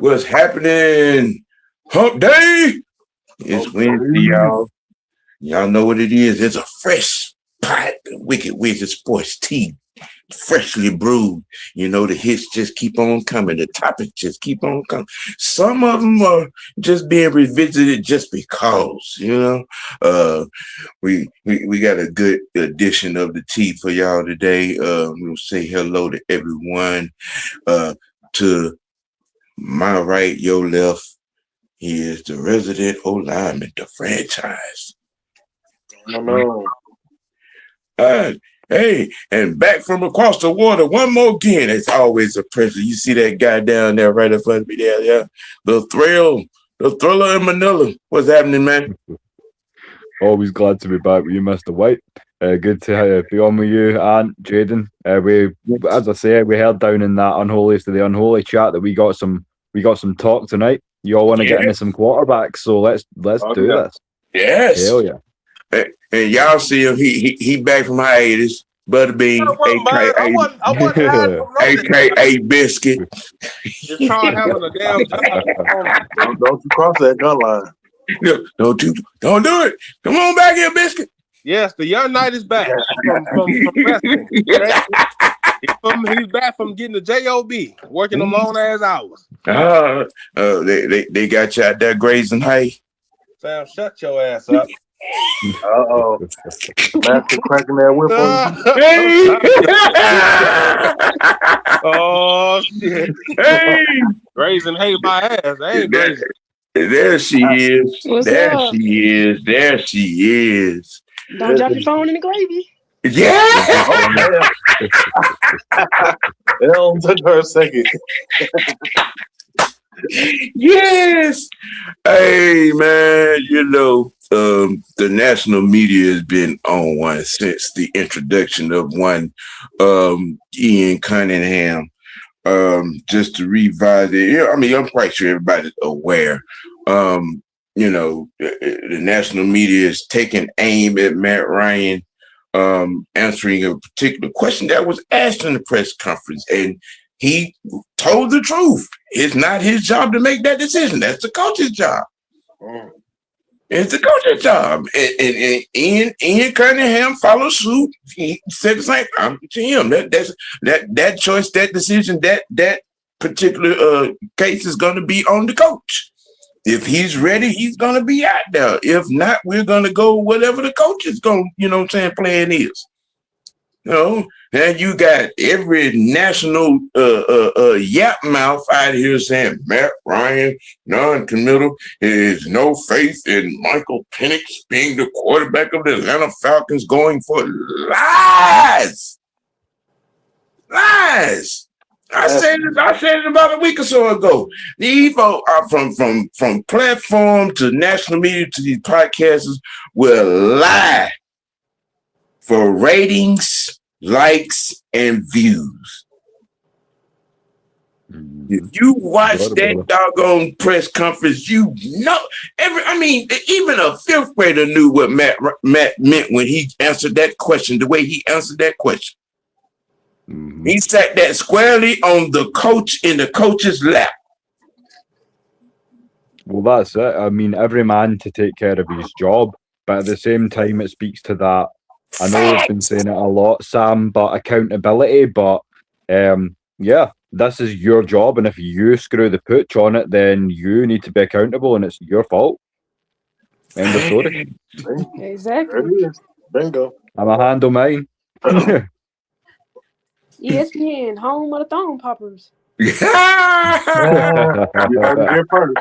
What's happening? Hump day. It's Wednesday, y'all. Y'all know what it is. It's a fresh pot of Wicked Wizard Sports tea, freshly brewed. You know, the hits just keep on coming. The topics just keep on coming. Some of them are just being revisited just because, we got a good edition of the tea for y'all today. We'll say hello to everyone. To my right, your left, he is the resident O-lineman, the franchise. Hello. Hey, and back from across the water, one more again. It's always a pleasure. You see that guy down there right in front of me there, yeah? The thriller in Manila. What's happening, man? Always glad to be back with you, Mr. White. Good to be on with you and Jaden. As I say, we heard down in that unholiest of the unholy chat that we got some talk tonight. You all want to get into some quarterbacks, so let's do this. Yes. Hell yeah. And y'all see him. He back from hiatus. Butterbean, aka Biscuit. Just trying having a damn job. Don't you cross that gun line. No, don't do it. Come on back here, Biscuit. Yes, the young knight is back from wrestling. He's back from getting the job, working them long ass hours. They got you out there grazing hay. Sam, shut your ass up. Uh-oh. Master cracking that whip on Oh, shit. Hey. Grazing hay my ass. I ain't grazing. There she is. What's there up? she is. There she is. Don't drop your phone in the gravy. Yeah. It'll take her a second. Yes. Hey, man, the national media has been on one since the introduction of one Ian Cunningham. Just to revise it, I'm quite sure everybody's aware. The national media is taking aim at Matt Ryan, answering a particular question that was asked in the press conference, and he told the truth. It's not his job to make that decision. That's the coach's job. It's the coach's job. And Ian Cunningham followed suit. He said the same. I'm to him. That choice, that decision, that particular case is going to be on the coach. If he's ready, he's going to be out there. If not, we're going to go whatever the coach is going, plan is. And you got every national yap mouth out here saying Matt Ryan, non-committal, has no faith in Michael Penix being the quarterback of the Atlanta Falcons going for lies. Lies. I said it about a week or so ago. These folks are from platform to national media to these podcasters will lie for ratings, likes, and views. If you watch that doggone press conference, even a fifth grader knew what Matt meant when he answered that question, the way he answered that question. Mm-hmm. He sat that squarely on the coach in the coach's lap. Well, that's it. Every man to take care of his job, but at the same time, it speaks to that. I know we've been saying it a lot, Sam, but accountability. But this is your job, and if you screw the pooch on it, then you need to be accountable, and it's your fault. End of story. Exactly. Bingo. I'm a handle mine. ESPN, home of the thong poppers. You heard it here first.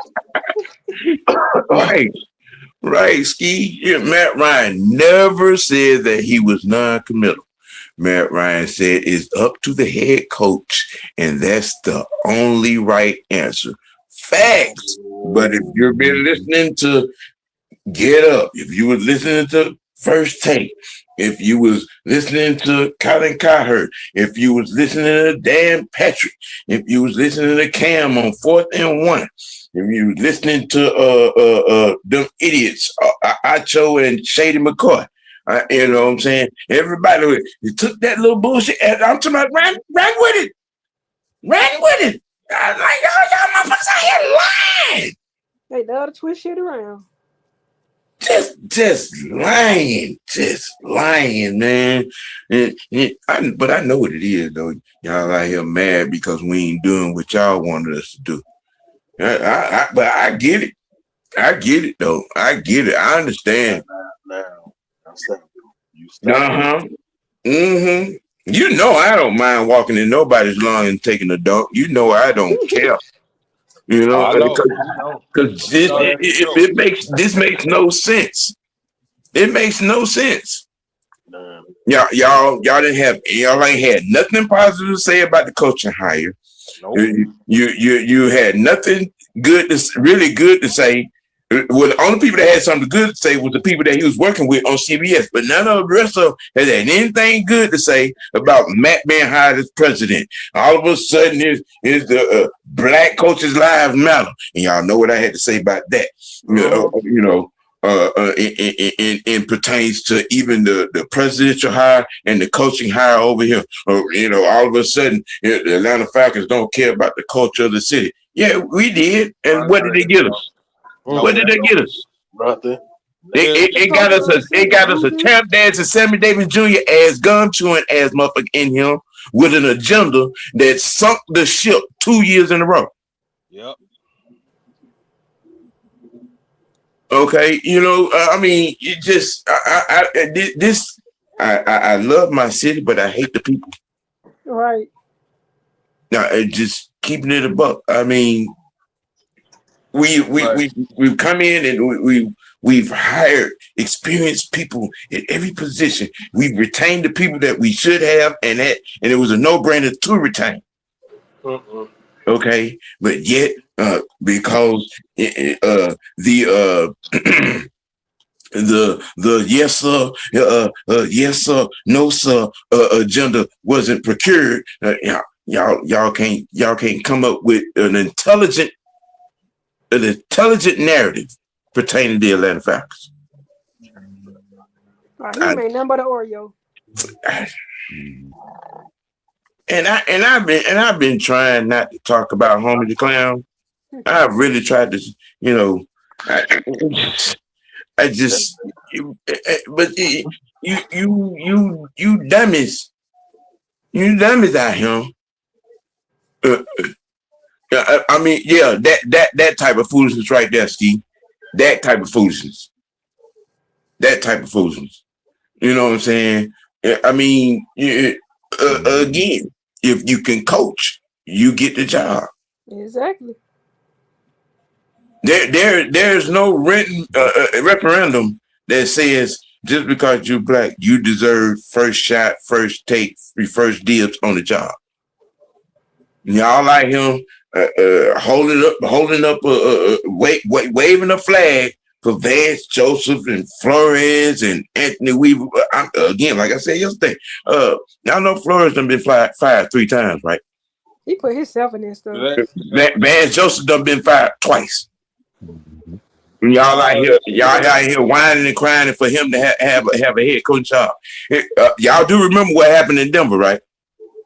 Right, Ski. Yeah, Matt Ryan never said that he was non-committal. Matt Ryan said it's up to the head coach, and that's the only right answer. Facts. But if you've been listening to Get Up, if you were listening to First Take, if you was listening to Colin Cowherd, if you was listening to Dan Patrick, if you was listening to Cam on 4th and 1, if you was listening to them idiots, Acho and Shady McCoy, you know what I'm saying? Everybody, you took that little bullshit, and I'm talking about ran with it. I like y'all motherfuckers out here lying. They love to twist shit around. Just lying, man. But I know what it is, though. Y'all out here mad because we ain't doing what y'all wanted us to do. But I get it. I get it, though. I get it. I understand. Now, I'm saying, you stop. Uh-huh. Mm-hmm. You know I don't mind walking in nobody's lawn and taking a dump. You know I don't care. You know, I know. because this makes no sense. It makes no sense. Y'all ain't had nothing positive to say about the coaching hire. Nope. You had nothing really good to say. Well, the only people that had something good to say was the people that he was working with on CBS, but none of the rest of them had anything good to say about Matt being hired as president. All of a sudden, is the black coaches' lives matter, and y'all know what I had to say about that. It pertains to even the presidential hire and the coaching hire over here. All of a sudden, the Atlanta Falcons don't care about the culture of the city. Yeah, we did, and what did they get us? What did they get us? Nothing. It got us a tap dancing Sammy Davis Jr. ass gun chewing ass motherfucker in him with an agenda that sunk the ship 2 years in a row. Yep. Okay, I mean, it just I love my city, but I hate the people. Right. Now, just keeping it a buck. I mean, we've come in and we've hired experienced people in every position. We've retained the people that we should have, and it was a no-brainer to retain. Okay, but yet because the yes sir, no sir agenda wasn't procured, y'all can't come up with an intelligent narrative pertaining to the Atlanta Falcons. He made nothing but an Oreo. And I've been trying not to talk about Homie the Clown. I've really tried to, I just, but you dummies out here. I mean, yeah, that type of foolishness right there, Steve. That type of foolishness. You know what I'm saying? I mean, again, if you can coach, you get the job. Exactly. There's no written referendum that says just because you're black, you deserve first shot, first take, first dibs on the job. Y'all like him holding up, waving a flag for Vance Joseph and Flores and Anthony Weaver. Again, like I said yesterday, y'all know Flores done been fired 3 times, right? He put himself in this stuff. Vance Joseph done been fired twice. Y'all out here whining and crying for him to have a head coach job. Y'all do remember what happened in Denver, right?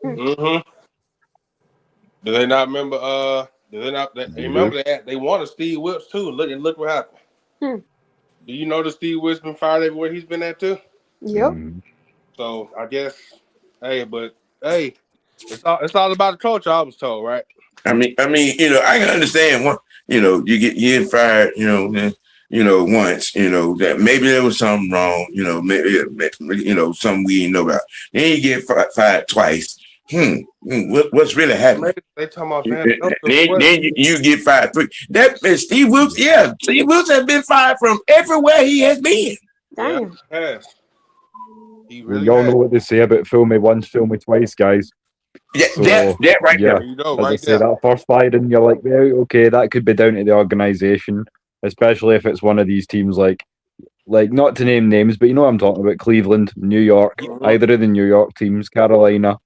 Mm-hmm. Do they not remember? They remember that they wanted Steve Wilkes too. Look what happened. Do you know that Steve Wilkes been fired everywhere he's been at too? Yep. So I guess, it's all about the culture. I was told, right? I mean, I can understand what you get fired, once, that maybe there was something wrong, maybe something we didn't know about. Then you get fired twice. What's really happening? They talking about then you get fired 3. That Steve Wilkes, Steve Wilkes has been fired from everywhere he has been. Damn. Yeah, he really Y'all know what they say about fool me once, fool me twice, guys. Yeah, So, that right there. You know, As right I say, that first firing, you're like, well, okay, that could be down to the organization, especially if it's one of these teams like not to name names, but you know what I'm talking about, Cleveland, New York, either of the New York teams, Carolina.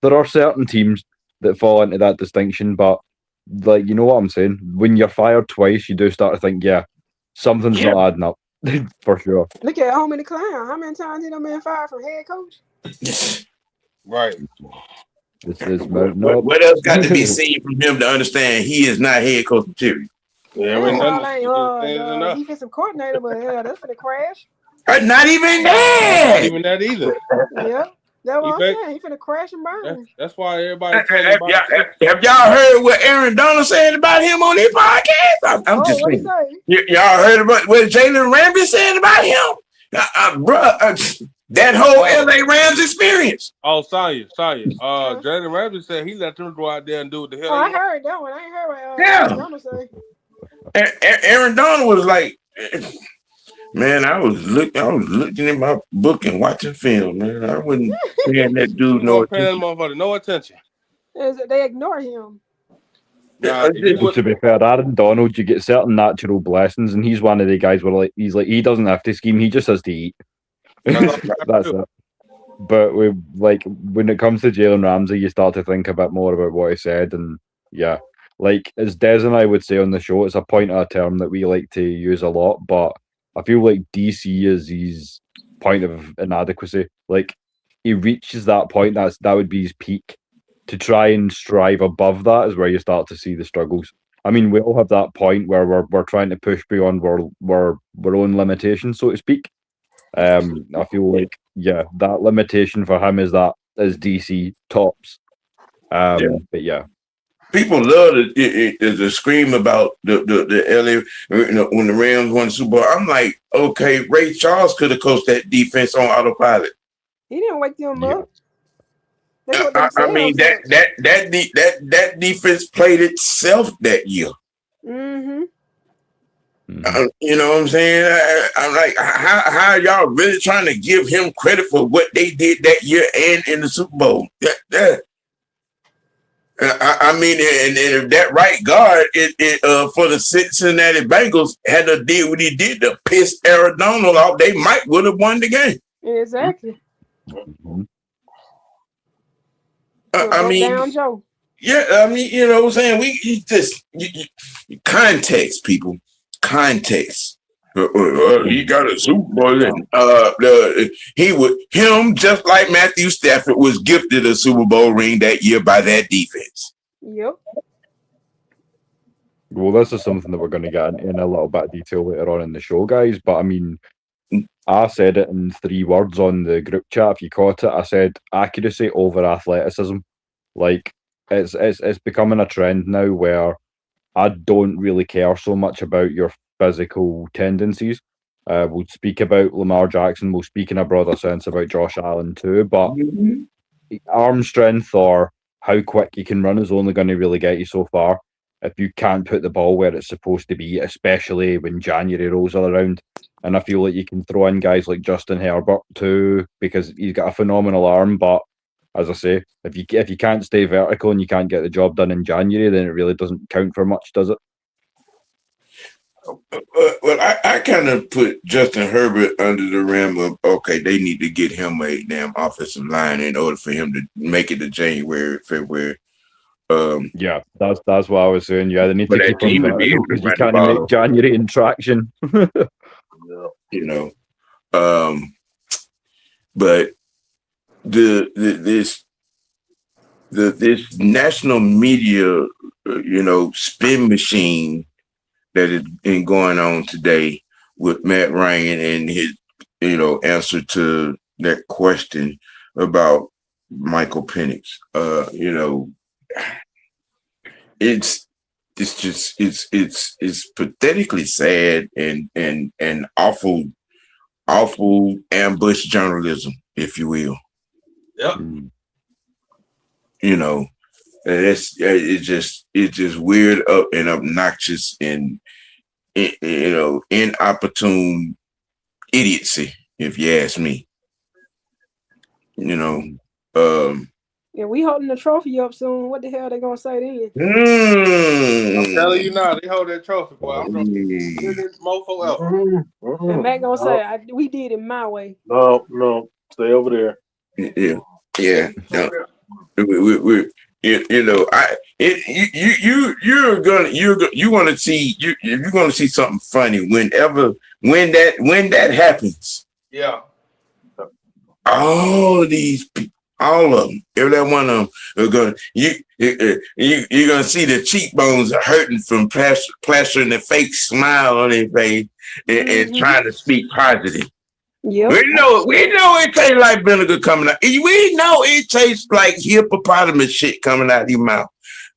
There are certain teams that fall into that distinction, but you know what I'm saying? When you're fired twice, you do start to think, something's not adding up. For sure. Look at Homie the Clown. How many times did he been fired from head coach? Right. This is no. What else got to be seen from him to understand he is not head coach material? Yeah, The defensive coordinator, but yeah, that's finna crash. Not even Not that. even that either. Yeah, that's what I'm saying. He finna crash and burn. That's why everybody talking about. Have y'all heard what Aaron Donald said about him on his podcast? I'm just what he saying. say? Y'all heard about what Jalen Ramsey said about him? That whole LA Rams experience. Oh, Sonya. Jalen Ramsey said he let them go out there and do what the hell. I heard that one. I ain't heard what Yeah. Donald say. Aaron Donald was like, man, I was looking in my book and watching film, man. I wasn't paying that dude no attention. No attention. They ignore him. To be fair, Aaron Donald, you get certain natural blessings, and he's one of the guys where he doesn't have to scheme; he just has to eat. That's it. But when it comes to Jalen Ramsey, you start to think a bit more about what he said, and yeah, like as Des and I would say on the show, it's a point of a term that we like to use a lot, but I feel like DC is his point of inadequacy. Like he reaches that point, that would be his peak. To try and strive above that is where you start to see the struggles. I mean, we all have that point where we're trying to push beyond our own limitations, so to speak. I feel like that limitation for him is DC tops. But yeah. People love to scream about the LA when the Rams won the Super Bowl. I'm like, okay, Ray Charles could have coached that defense on autopilot. He didn't wake them up. I mean that defense played itself that year. Mm-hmm. You know what I'm saying? I'm like, how are y'all really trying to give him credit for what they did that year and in the Super Bowl? I mean, and if that right guard for the Cincinnati Bengals had to deal what he did to piss Arizona off, they might would have won the game. Exactly. Mm-hmm. I mean, down Joe. Yeah, I mean, you know what I'm saying? Context, people. Context. He got a Super Bowl, and him just like Matthew Stafford was gifted a Super Bowl ring that year by that defense. Yep. Well, this is something that we're going to get in a little bit of detail later on in the show, guys. But I mean, I said it in 3 words on the group chat. If you caught it, I said accuracy over athleticism. Like it's becoming a trend now where I don't really care so much about your physical tendencies. We'll speak about Lamar Jackson. We'll speak in a broader sense about Josh Allen too. But arm strength or how quick you can run is only going to really get you so far. If you can't put the ball where it's supposed to be, especially when January rolls around. And I feel like you can throw in guys like Justin Herbert too, because he's got a phenomenal arm. But as I say, if you can't stay vertical and you can't get the job done in January, then it really doesn't count for much, does it? Well, I kind of put Justin Herbert under the rim of, okay, they need to get him a damn offensive line in order for him to make it to January, February. Yeah, that's what I was saying. Yeah, they need to keep him vertical because you can't make January in traction. You know, but this national media, spin machine that has been going on today with Matt Ryan and his, answer to that question about Michael Penix. It's pathetically sad and awful ambush journalism, if you will. Yep. It's just weird up and obnoxious and inopportune idiocy, if you ask me. Yeah, we holding the trophy up soon. What the hell they gonna say then? I'm telling you now, they hold that trophy, boy. I'm gonna get this mofo out. And Matt gonna say, we did it my way. No, stay over there. Yeah. You're gonna see something funny when that happens. Yeah. All of these people, All of them. Every one of them are going. You're gonna see the cheekbones are hurting from plastering the fake smile on their face and trying to speak positive. Yep. We know it tastes like vinegar coming out. We know it tastes like hippopotamus shit coming out of your mouth.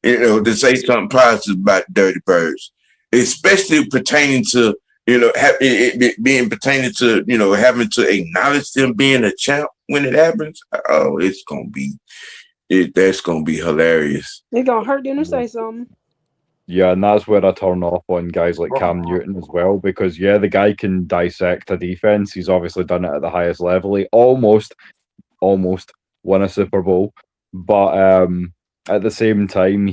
To say something positive about dirty birds, especially pertaining to being pertaining to having to acknowledge them being a champ when it happens. Oh, it's gonna be that's gonna be hilarious. It's gonna hurt them to say something. Yeah, and that's where I turn off on guys like Cam Newton as well, because the guy can dissect a defense. He's obviously done it at the highest level. He almost won a Super Bowl, but at the same time,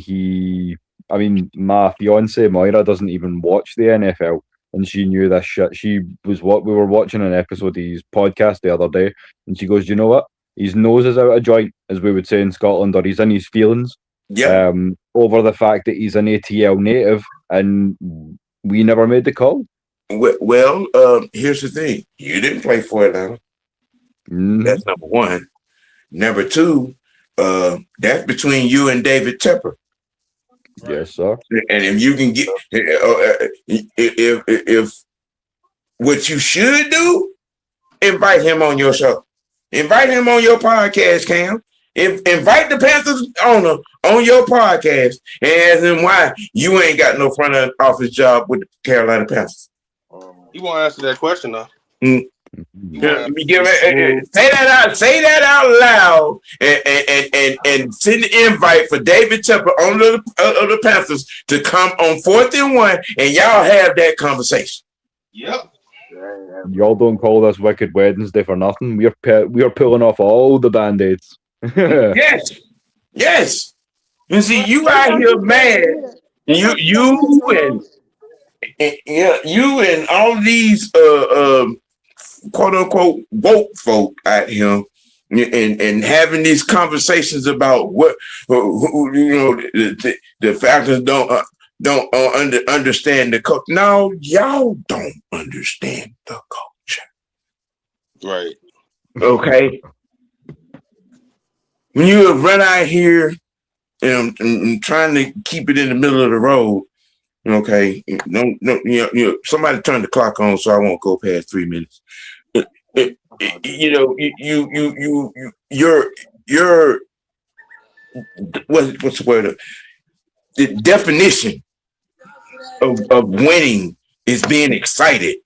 my fiance Moira doesn't even watch the NFL, and she knew this shit. We were watching an episode of his podcast the other day, and she goes, "You know what? His nose is out of joint, as we would say in Scotland, or he's in his feelings." Yeah. Over the fact that he's an ATL native, and we never made the call. Well, here's the thing: you didn't play for Atlanta. That's number one. Number two, that's between you and David Tepper. Yes, sir. And if you can get, if what you should do, invite him on your show. Invite him on your podcast, Cam. Invite the Panthers owner on your podcast and ask him why you ain't got no front office job with the Carolina Panthers. You won't answer that question though. Say that out loud, and send the invite for David Tepper on the Panthers to come on 4th and 1, and y'all have that conversation. Yep. Y'all don't call this Wicked Wednesday for nothing. We're pulling off all the band-aids. Yes. You see, you out here mad. You and all these quote unquote woke folk out here, and having these conversations about what the Falcons don't understand the culture. No, y'all don't understand the culture. Right. Okay. When you run out here and I'm trying to keep it in the middle of the road, okay, no, somebody turn the clock on so I won't go past 3 minutes. You're what's the word? The definition of winning is being excited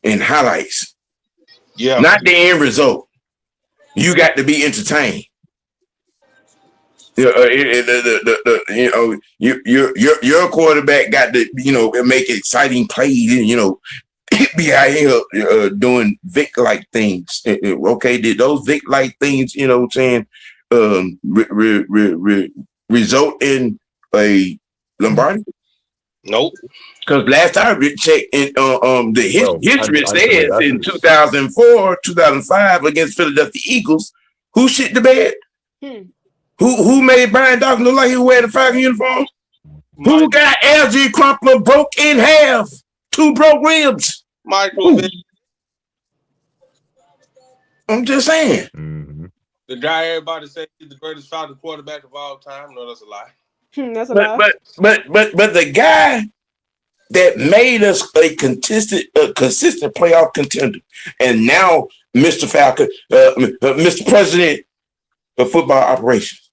in highlights. Yeah. Not the end result. You got to be entertained. Your quarterback got to make exciting plays and be out here doing Vic-like things. Okay, did those Vic-like things result in a Lombardi? Nope. Because last time I checked, history says in 2004, 2005 against Philadelphia Eagles, who shit the bed? Who made Brian Dawkins look like he was wearing a Falcon uniform? Who got LG Crumpler broke in half? 2 broke ribs. Michael. I'm just saying. Mm-hmm. The guy everybody says he's the greatest Falcon quarterback of all time. No, that's a lie. That's a lie. But the guy that made us a consistent playoff contender, and now Mr. Falcon, Mr. President of Football Operations,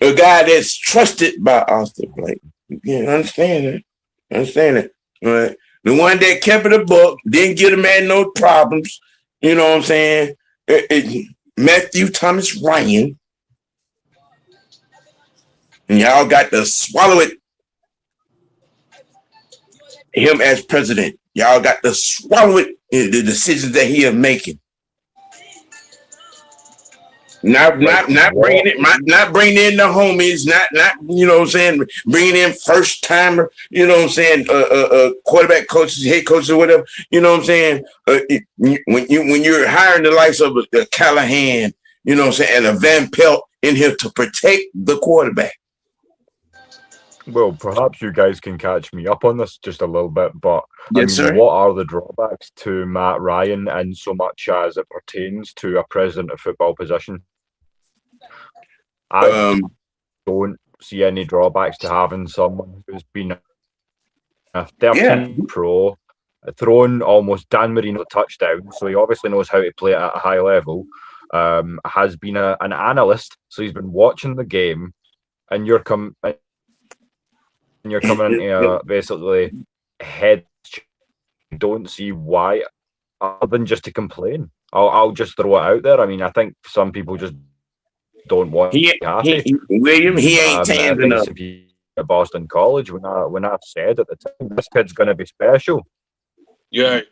a guy that's trusted by Austin Blake. You understand that? All right. The one that kept it a buck, didn't get a man no problems. You know what I'm saying? Matthew Thomas Ryan. And y'all got to swallow it. Him as president. Y'all got to swallow it, the decisions that he is making. Not bringing in the homies, not bringing in first timer, quarterback coaches, head coaches, or whatever. You know what I'm saying? When you're hiring the likes of a Callahan, and a Van Pelt in here to protect the quarterback. Well, perhaps you guys can catch me up on this just a little bit, but I Yes, mean, sir. what are the drawbacks to Matt Ryan in so much as it pertains to a president of football position? I don't see any drawbacks to having someone who's been a 13 pro, thrown almost Dan Marino touchdown, so he obviously knows how to play at a high level. Has been an analyst, so he's been watching the game, and you're coming into basically head. Don't see why, other than just to complain. I'll just throw it out there. I mean, I think some people just don't want to be happy. William, he ain't tanned enough. At Boston College, when I said at the time, this kid's going to be special. Yeah,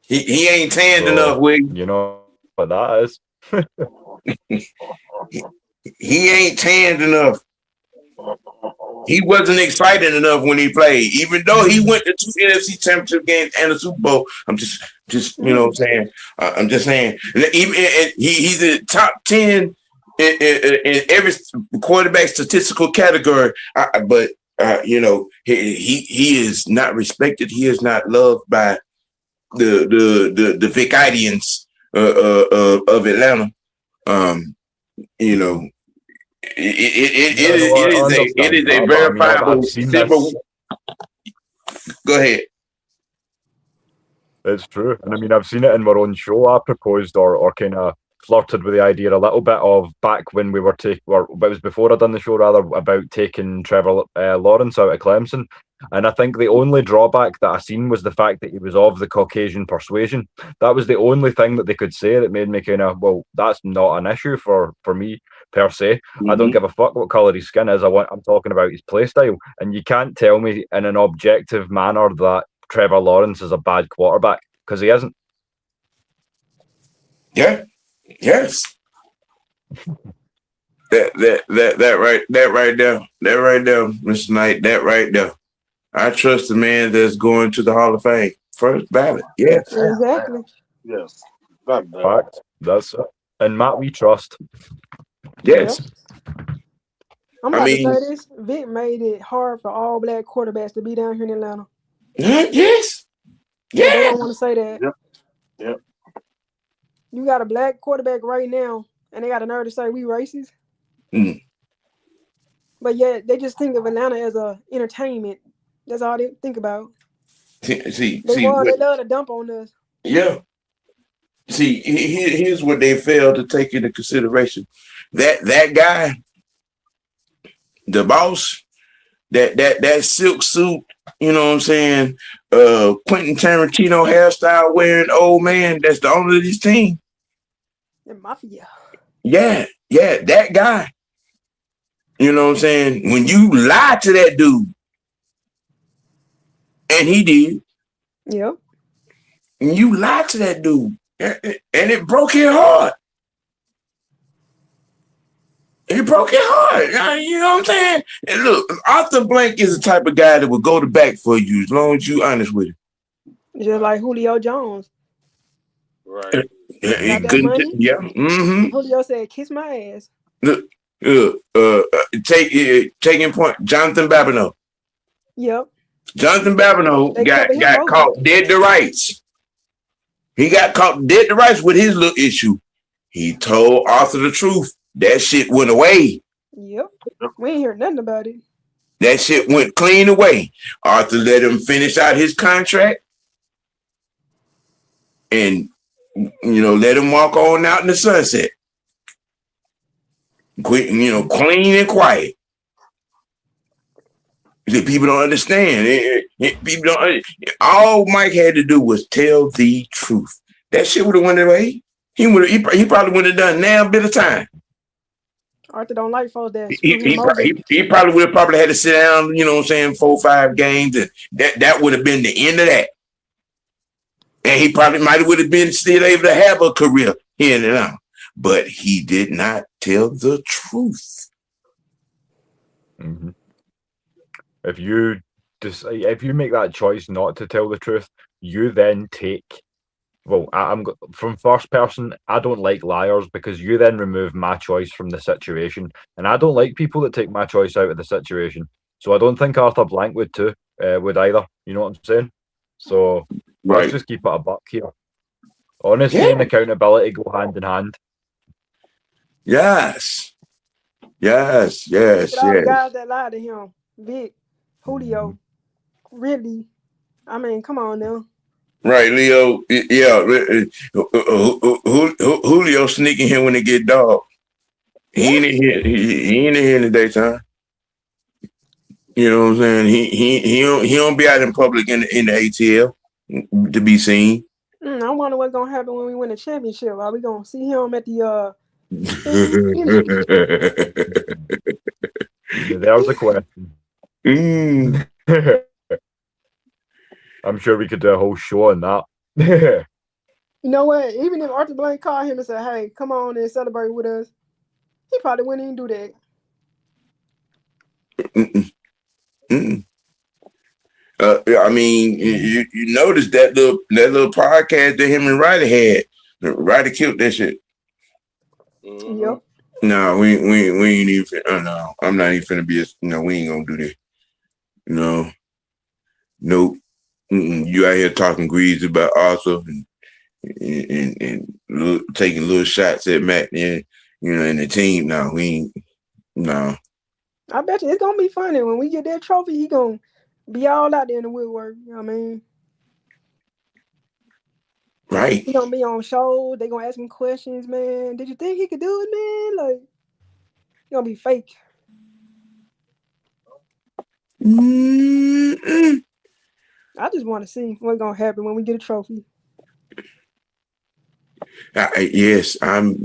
he ain't tanned enough, William. You know what that is. He ain't tanned enough. He wasn't excited enough when he played, even though he went to 2 NFC Championship games and a Super Bowl. I'm just you know what I'm saying. I'm just saying. Even he's the top 10 in every quarterback statistical category. But you know, he is not respected. He is not loved by the Vicaidians of Atlanta. You know. It is a verifiable silver. Go ahead. It's true, and I mean I've seen it in my own show. I proposed or kind of flirted with the idea a little bit of back when we were it was before I'd done the show rather, about taking Trevor Lawrence out of Clemson. And I think the only drawback that I seen was the fact that he was of the Caucasian persuasion. That was the only thing that they could say that made me kind of, well, that's not an issue for me per se. I don't give a fuck what colour his skin is. I'm talking about his play style. And you can't tell me in an objective manner that Trevor Lawrence is a bad quarterback, because he isn't. Yeah. Yes. That right there, Mr. Knight, that right there. I trust the man that's going to the Hall of Fame. First ballot. Yes. Exactly. Yes. Fact. That's it. And Matt, we trust. Yes. Yep. I'm about to say this. Vic made it hard for all black quarterbacks to be down here in Atlanta. Yes. Yeah. They don't want to say that. Yep. You got a black quarterback right now, and they got a nerve to say we racist. But yeah, they just think of Atlanta as a entertainment. That's all they think about. They love to dump on us. Yeah. See, here's what they failed to take into consideration. That guy, the boss, that silk suit, you know what I'm saying? Quentin Tarantino hairstyle wearing old man, that's the owner of this team. The mafia. Yeah, that guy. You know what I'm saying? When you lie to that dude, and he did. Yep. And you lied to that dude, and it broke his heart. It broke his heart. You know what I'm saying? And look, Arthur Blank is the type of guy that will go to bat for you as long as you honest with him. Just like Julio Jones. Right. He couldn't. Yeah. Mm-hmm. Julio said, "Kiss my ass." Look, taking point. Jonathan Babineau. Yep. Jonathan Babineau got caught dead to rights. He got caught dead to rights with his little issue. He told Arthur the truth. That shit went away. Yep. We ain't heard nothing about it. That shit went clean away. Arthur let him finish out his contract and, let him walk on out in the sunset. Clean and quiet. People don't understand. People don't. All Mike had to do was tell the truth. That shit would have went away. He probably would have done now a bit of time. Arthur don't like folks that. He probably would have had to sit down. 4 or 5 games, and that would have been the end of that. And he probably would have been still able to have a career here and now. But he did not tell the truth. Mm-hmm. If you make that choice not to tell the truth, you then take. Well, I'm from first person. I don't like liars because you then remove my choice from the situation, and I don't like people that take my choice out of the situation. So I don't think Arthur Blank would too, would either. You know what I'm saying? So let's just keep it a buck here. Honesty and accountability go hand in hand. Yes. Look at all the guys that lied to him. Vic, Julio, really. I mean, come on now. Right, Leo. Yeah, Julio sneaking here when they get dog. He ain't in here. He ain't in here in the daytime. You know what I'm saying? He don't be out in public in the ATL to be seen. I wonder what's gonna happen when we win the championship. Are we gonna see him at the There's a question. I'm sure we could do a whole show on that. You know what? Even if Arthur Blank called him and said, "Hey, come on and celebrate with us," he probably wouldn't even do that. I mean, you notice that little podcast that him and Ryder had. Ryder killed that shit. Yep. No, we ain't even. No, I'm not even finna be. We ain't gonna do that. No, nope. You out here talking grease about Arthur and taking little shots at Matt and and the team. No, we ain't. No. I bet you it's gonna be funny when we get that trophy. He gonna be all out there in the woodwork. You know what I mean? Right. He gonna be on shows. They gonna ask him questions, man. Did you think he could do it, man? Like, he gonna be fake. I just want to see what's gonna happen when we get a trophy. Yes, I'm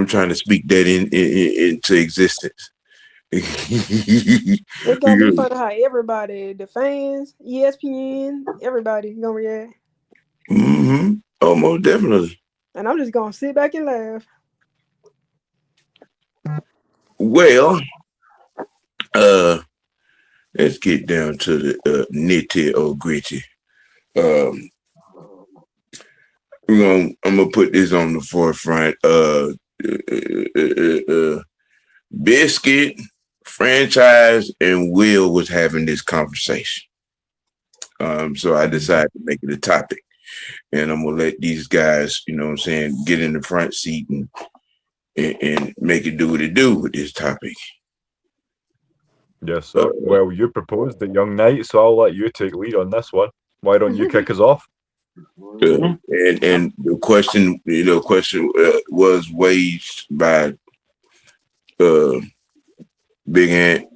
trying to speak that into existence. It's gonna be funny how everybody, the fans, ESPN, everybody gonna react. Oh, most definitely. And I'm just gonna sit back and laugh. Well, let's get down to the nitty or gritty. I'm gonna put this on the forefront. Biscuit, franchise, and Will was having this conversation. So I decided to make it a topic. And I'm gonna let these guys, get in the front seat and make it do what it do with this topic. Yes, sir. Well, you proposed it, young knight, so I'll let you take lead on this one. Why don't you kick us off? And the question, was waged by Big Ant.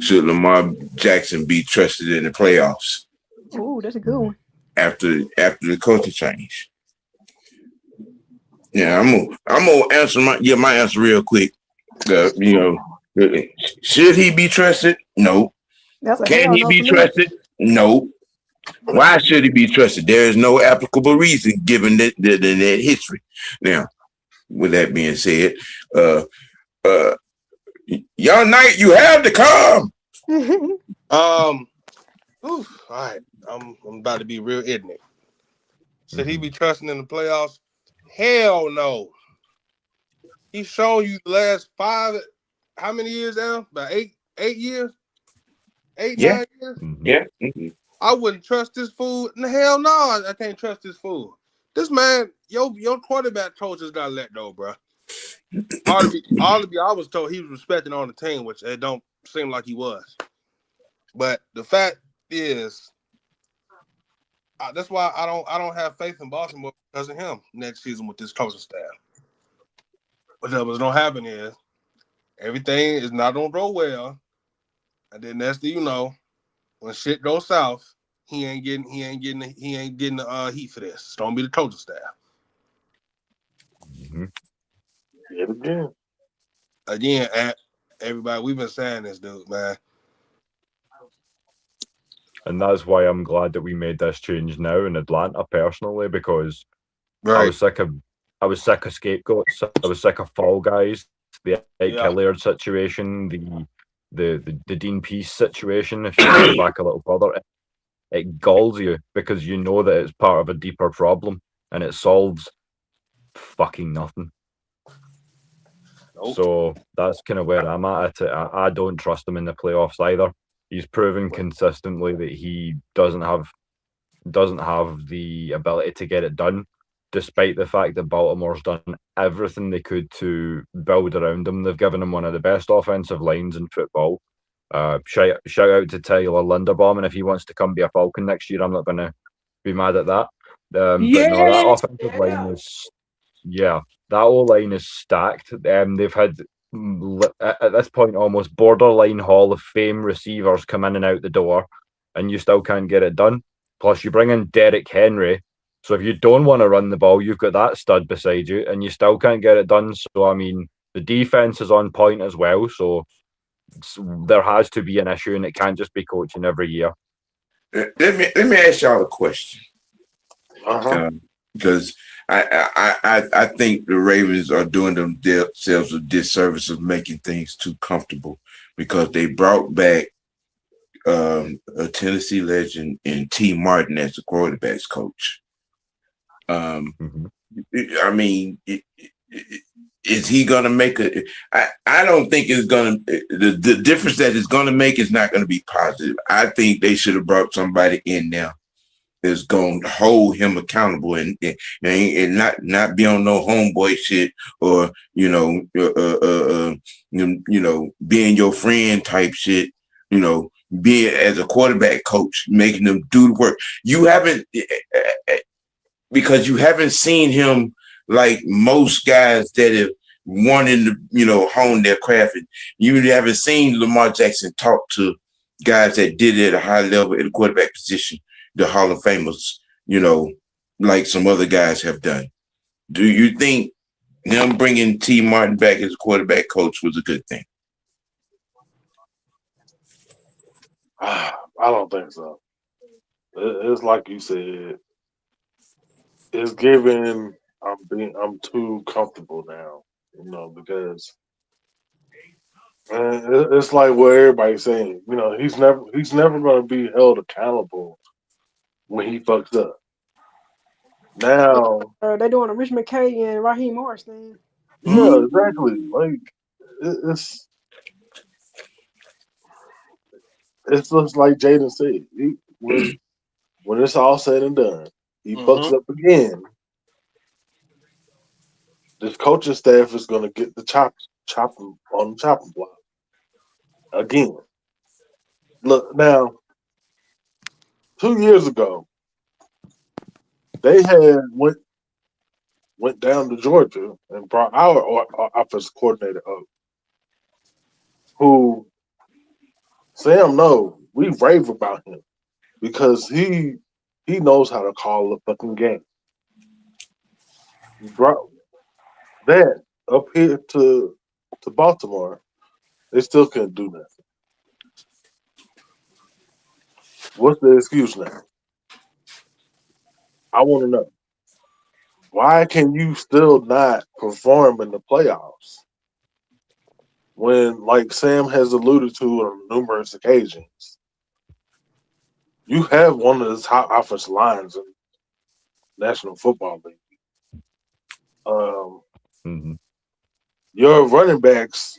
Should Lamar Jackson be trusted in the playoffs? Ooh, that's a good one. After the coaching change. Yeah, I'm gonna answer my answer real quick. Should he be trusted? No. Can he be trusted? No. Why should he be trusted? There is no applicable reason given that history. Now, with that being said, young knight, you have to come. All right. I'm about to be real ignorant. Should he be trusting in the playoffs? Hell no. He's shown you the last 5, how many years now? About 8 years? 9 years? Yeah. I wouldn't trust this fool. Hell no, I can't trust this fool. This man, your quarterback coach just got let go, bro. All of you, I was told he was respecting on the team, which it don't seem like he was. But the fact is, that's why I don't have faith in Baltimore because of him next season with this coaching staff. What's gonna happen is everything is not gonna go well, and then next thing you know, when shit goes south, he ain't getting the heat for this. It's gonna be the coaching staff. Again, everybody, we've been saying this, dude, man. And that's why I'm glad that we made this change now in Atlanta, personally, because I was sick of scapegoats. I was sick of fall guys, the Ike Hilliard situation, the Dean Peace situation. If you go back a little further, it galls you because you know that it's part of a deeper problem and it solves fucking nothing. Nope. So that's kind of where I'm at. I don't trust him in the playoffs either. He's proven consistently that he doesn't have the ability to get it done, despite the fact that Baltimore's done everything they could to build around him. They've given him one of the best offensive lines in football. Shout out to Tyler Linderbaum, and if he wants to come be a Falcon next year, I'm not going to be mad at that. But no, that offensive line is, that O-line is stacked. They've had at this point almost borderline Hall of Fame receivers come in and out the door, and you still can't get it done. Plus, you bring in Derrick Henry. So if you don't want to run the ball, you've got that stud beside you, and you still can't get it done. So, I mean, the defense is on point as well. So there has to be an issue, and it can't just be coaching every year. Let me ask y'all a question. Because I think the Ravens are doing themselves a disservice of making things too comfortable, because they brought back a Tennessee legend in T. Martin as the quarterbacks coach. I mean, is he going to make I don't think it's going to, the difference that it's going to make is not going to be positive. I think they should have brought somebody in now that's going to hold him accountable and not be on no homeboy shit, or being your friend type shit. Being as a quarterback coach, making them do the work. You haven't, because you haven't seen him like most guys that have wanted to, hone their craft. You haven't seen Lamar Jackson talk to guys that did it at a high level at the quarterback position, the Hall of Famers, like some other guys have done. Do you think them bringing T. Martin back as a quarterback coach was a good thing? I don't think so. It's like you said. It's given. I'm too comfortable now, because it's like what everybody's saying. He's never going to be held accountable when he fucks up. Now they're doing a Rich McKay and Raheem Morris thing. Yeah, exactly. Like it's just like Jaden said. When it's all said and done, he fucks up again. This coaching staff is going to get the chopping on the chopping block again. Look now, 2 years ago, they had went down to Georgia and brought our offensive coordinator up, who Sam knows we rave about him because he knows how to call a fucking game. He brought that up here to Baltimore. They still couldn't do nothing. What's the excuse now? I want to know. Why can you still not perform in the playoffs when, like Sam has alluded to on numerous occasions, you have one of the top offensive lines in National Football League. Your running backs,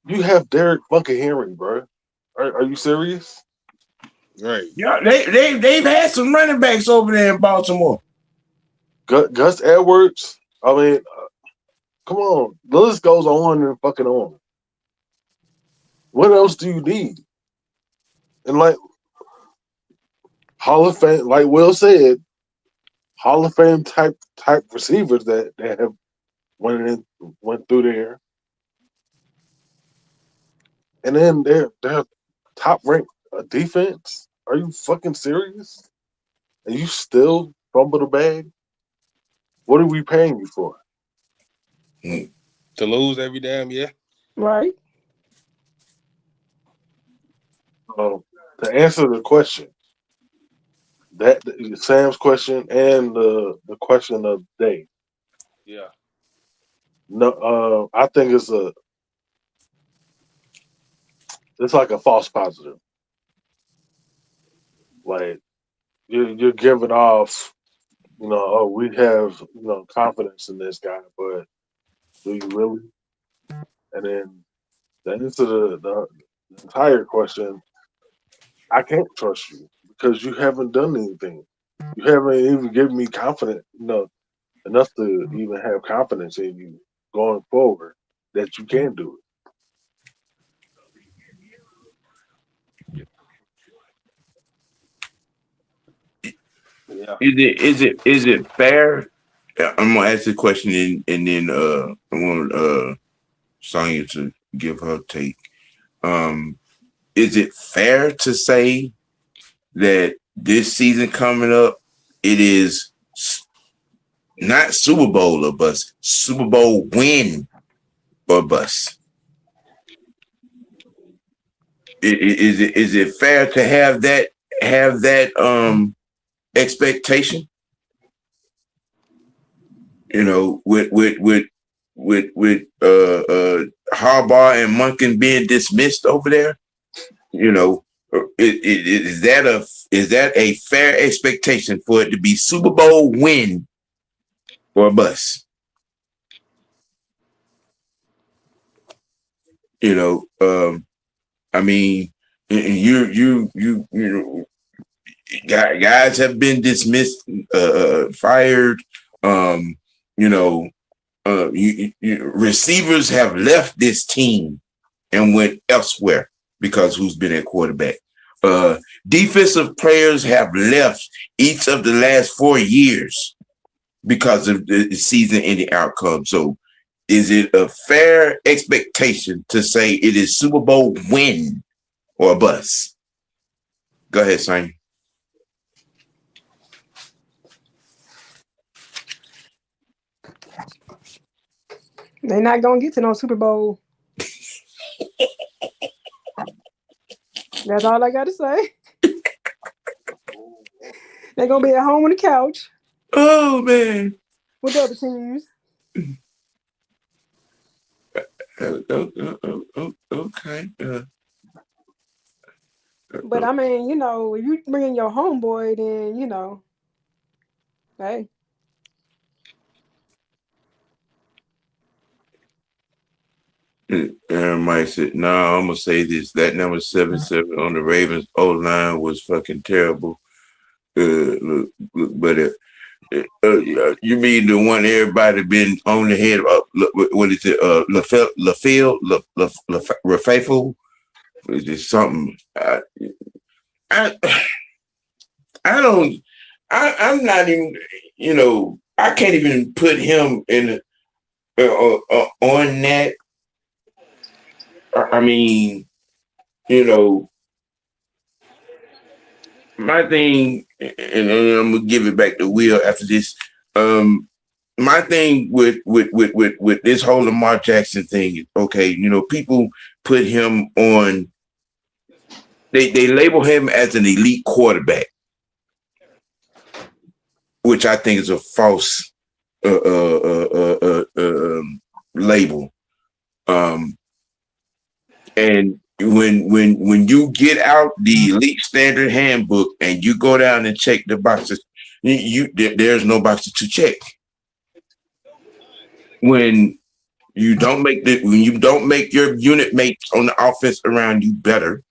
you have Derek fucking Henry, bro. Are you serious? Right. Yeah, they've had some running backs over there in Baltimore. Gus Edwards. I mean, come on. The list goes on and fucking on. What else do you need? And like Hall of Fame, like Will said, Hall of Fame type receivers that have went through there, and then they're top ranked defense. Are you fucking serious? And you still fumble the bag? What are we paying you for? To lose every damn year? Right. To answer the question, that Sam's question and the question of the day. Yeah. No, I think it's like a false positive. Like you're giving off, we have confidence in this guy, but Do you really? And then the answer to the entire question, I can't trust you because you haven't done anything. You haven't even given me confidence enough to even have confidence in you going forward that you can do it. Yeah. Is it fair? I'm gonna ask the question and then I want Sonya to give her take. Is it fair to say that this season coming up, it is not Super Bowl or bust, Super Bowl win or bust? Is it fair to have that expectation? You know, with Harbaugh and Monken being dismissed over there, you know, is that a fair expectation for it to be Super Bowl win or bust? You know, I mean, you know, guys have been dismissed, fired. You know, receivers have left this team and went elsewhere because who's been at quarterback. Defensive players have left each of the last 4 years because of the season-ending outcome. So, is it a fair expectation to say it is Super Bowl win or bust? Go ahead, Sonya. They're not gonna get to no Super Bowl. That's all I gotta say. They're gonna be at home on the couch. Oh man. With the other teams. Okay. But I mean, you know, if you bring in your homeboy, then you know, hey. Aaron Mike said, "No, I'm gonna say this. That number 77 on the Ravens O line was fucking terrible. Look, but you mean the one everybody been on the head of? What is it? Rafafel? Is it something? I don't. I'm not even. You know, I can't even put him in on that. I mean, you know, my thing, and I'm gonna give it back to Will after this. My thing with this whole Lamar Jackson thing, okay, you know, people put him on. They label him as an elite quarterback, which I think is a false label. And when you get out the elite standard handbook and you go down and check the boxes, there's no boxes to check. When you don't make your unit mates on the offense around you better.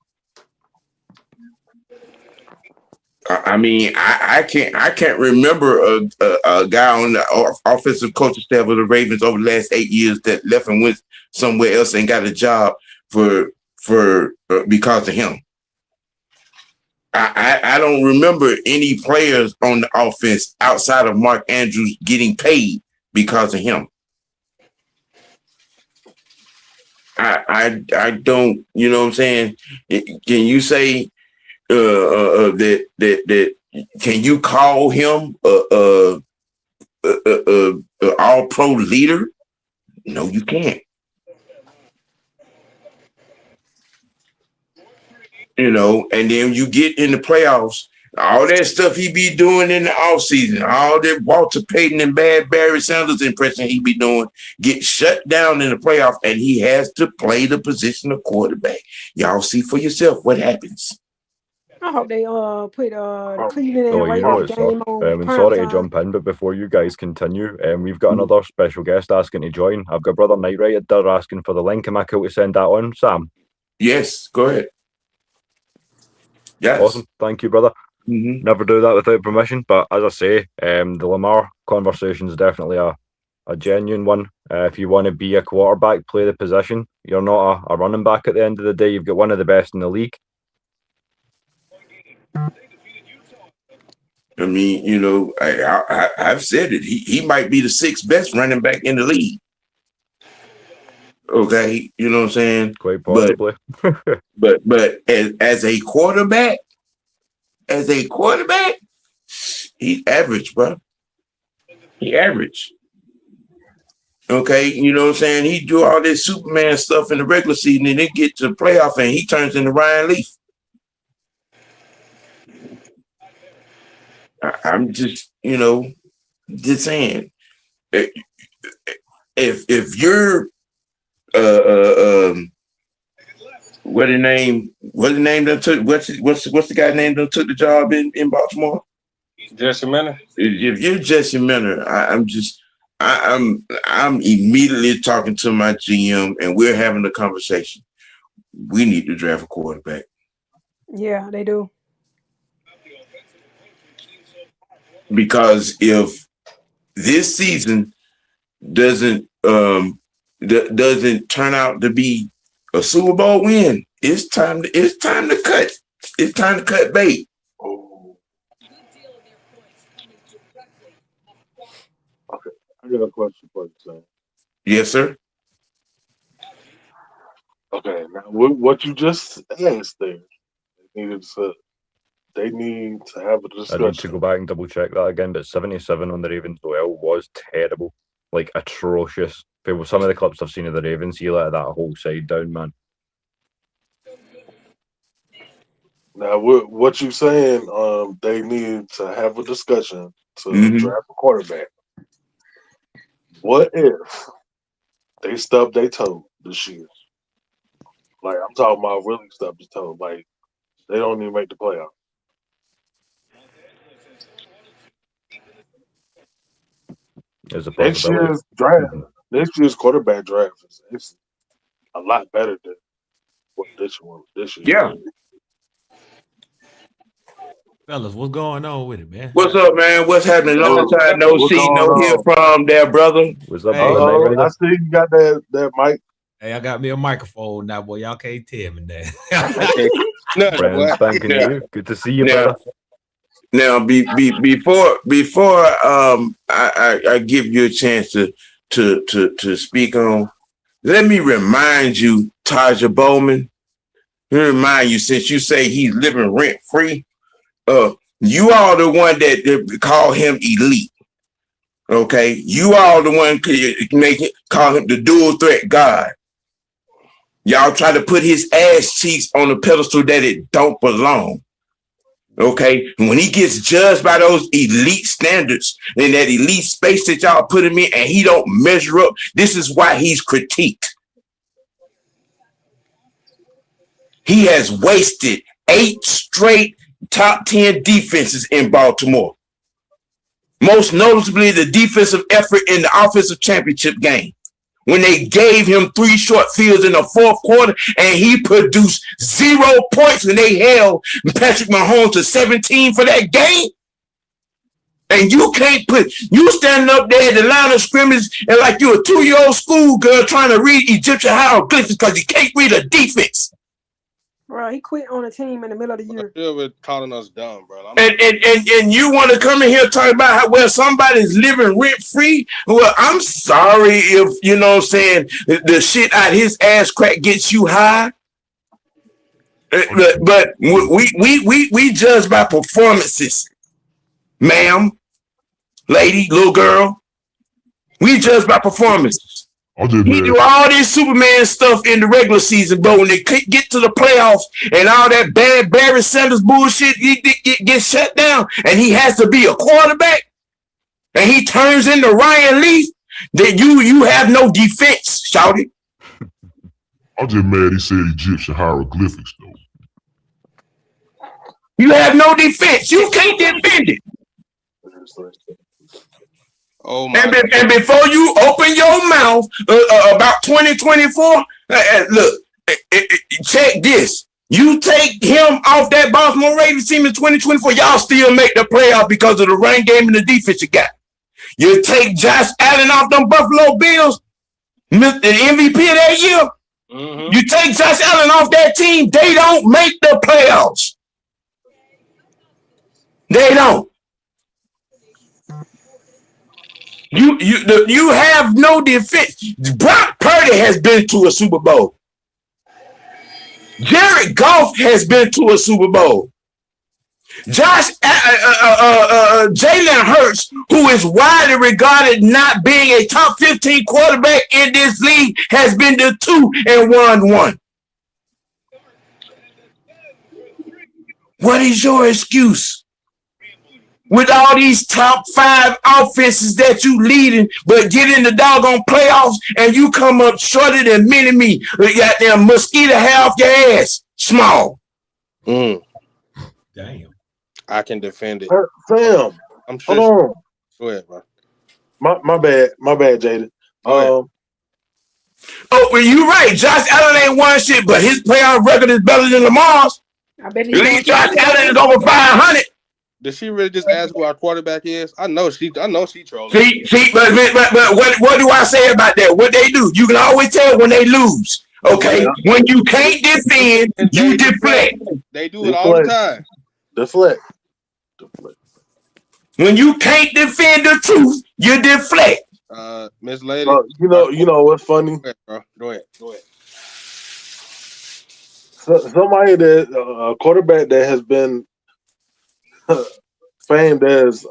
I mean, I can't remember a guy on the offensive coaching staff of the Ravens over the last 8 years that left and went somewhere else and got a job for because of him. I don't remember any players on the offense outside of Mark Andrews getting paid because of him. I don't, you know what I'm saying? Can you say that can you call him a all pro leader? No, you can't. You know, and then you get in the playoffs, all that stuff he be doing in the offseason, all that Walter Payton and bad Barry Sanders impression he be doing, get shut down in the playoff, and he has to play the position of quarterback. Y'all see for yourself what happens. I hope they put the Cleveland Oh, and you know Ravens it's sir. game on And prime sorry to time. jump in, but before you guys continue, we've got another special guest asking to join. I've got Brother Nightrider there asking for the link. Am I cool to send that on, Sam? Yes, go ahead. Yes. Awesome. Thank you, brother. Mm-hmm. Never do that without permission. But as I say, the Lamar conversation is definitely a genuine one. If you want to be a quarterback, play the position. You're not a running back at the end of the day. You've got one of the best in the league. I mean, you know, I've said it. He might be the sixth best running back in the league. Okay, you know what I'm saying? Quite possibly. But as a quarterback, he's average, bro. He average. Okay, you know what I'm saying? He do all this Superman stuff in the regular season and then get to the playoff and he turns into Ryan Leaf. I'm just, you know, just saying. If you're what the name that took what's the guy name that took the job in Baltimore? Jesse Minter. If you're Jesse Minter, I'm immediately talking to my GM and we're having a conversation. We need to draft a quarterback. Yeah, they do. Because if this season doesn't turn out to be a Super Bowl win, it's time to cut. It's time to cut bait. Okay, I got a question for you, Sam. Yes, sir. Okay, now what you just asked there, they need to have a discussion. I need to go back and double check that again, but 77 on the Ravens duel was terrible, like atrocious. People, some of the clips I've seen of the Ravens, he let that whole side down, man. Now, what you saying? They need to have a discussion to draft a quarterback. What if they stub their toe this year? Like I'm talking about, really stub their toe. Like they don't even make the playoffs. There's a possibility. Next year's quarterback draft is a lot better than what this year. Yeah. Fellas, what's going on with it, man? What's up, man? What's happening? Long time no see, no hear from there, brother. What's up, brother? I see you got that mic. Hey, I got me a microphone now, boy. Y'all can't tell me that. Friends, thanking you. Good to see you, brother. Now, before I give you a chance to speak on, let me remind you, Taja Bowman. Let me remind you, since you say he's living rent free, you are the one that call him elite. Okay, you are the one call him the dual threat God. Y'all try to put his ass cheeks on a pedestal that it don't belong. Okay, and when he gets judged by those elite standards in that elite space that y'all put him in, and he don't measure up, this is why he's critiqued. He has wasted 8 straight top 10 defenses in Baltimore. Most noticeably, the defensive effort in the offensive championship game, when they gave him 3 short fields in the fourth quarter and he produced 0 points when they held Patrick Mahomes to 17 for that game. And you standing up there at the line of scrimmage and like you're a 2-year-old schoolgirl trying to read Egyptian hieroglyphics because you can't read a defense. Bro, he quit on a team in the middle of the year. You're calling us dumb, bro. And you want to come in here talking about how somebody's living rent free? Well, I'm sorry if you know what I'm saying the shit out his ass crack gets you high. But we judge by performances, ma'am, lady, little girl. We judge by performances. He do all this Superman stuff in the regular season, but when they get to the playoffs and all that bad Barry Sanders bullshit, he gets shut down, and he has to be a quarterback, and he turns into Ryan Leaf. That you have no defense, shouty. I'm just mad he said Egyptian hieroglyphics though. You have no defense. You can't defend it. Oh my! And before you open your mouth about 2024, look, check this. You take him off that Baltimore Ravens team in 2024, y'all still make the playoff because of the run game and the defense you got. You take Josh Allen off them Buffalo Bills, the MVP of that year. Mm-hmm. You take Josh Allen off that team, they don't make the playoffs. They don't. You have no defense. Brock Purdy has been to a Super Bowl. Jared Goff has been to a Super Bowl. Jalen Hurts, who is widely regarded not being a top 15 quarterback in this league, has been to 2 and won 1. What is your excuse? With all these top 5 offenses that you leading, but get in the doggone playoffs and you come up shorter than mini-me. You got them mosquito hair off your ass. Small. Damn. I can defend it. Fam, I'm sure. hold on. Go ahead, bro. My bad, Jaden. Oh, well, you're right. Josh Allen ain't won shit, but his playoff record is better than Lamar's. I bet At least Josh Allen is over 500. Did she really just ask who our quarterback is? I know she trolling. See, but what do I say about that? What they do? You can always tell when they lose. Okay, when you can't defend, you deflect. They do it all the time. Deflect. When you can't defend the truth, you deflect. Miss Lady. You know what's funny? Go ahead. Somebody that a quarterback that has been famed as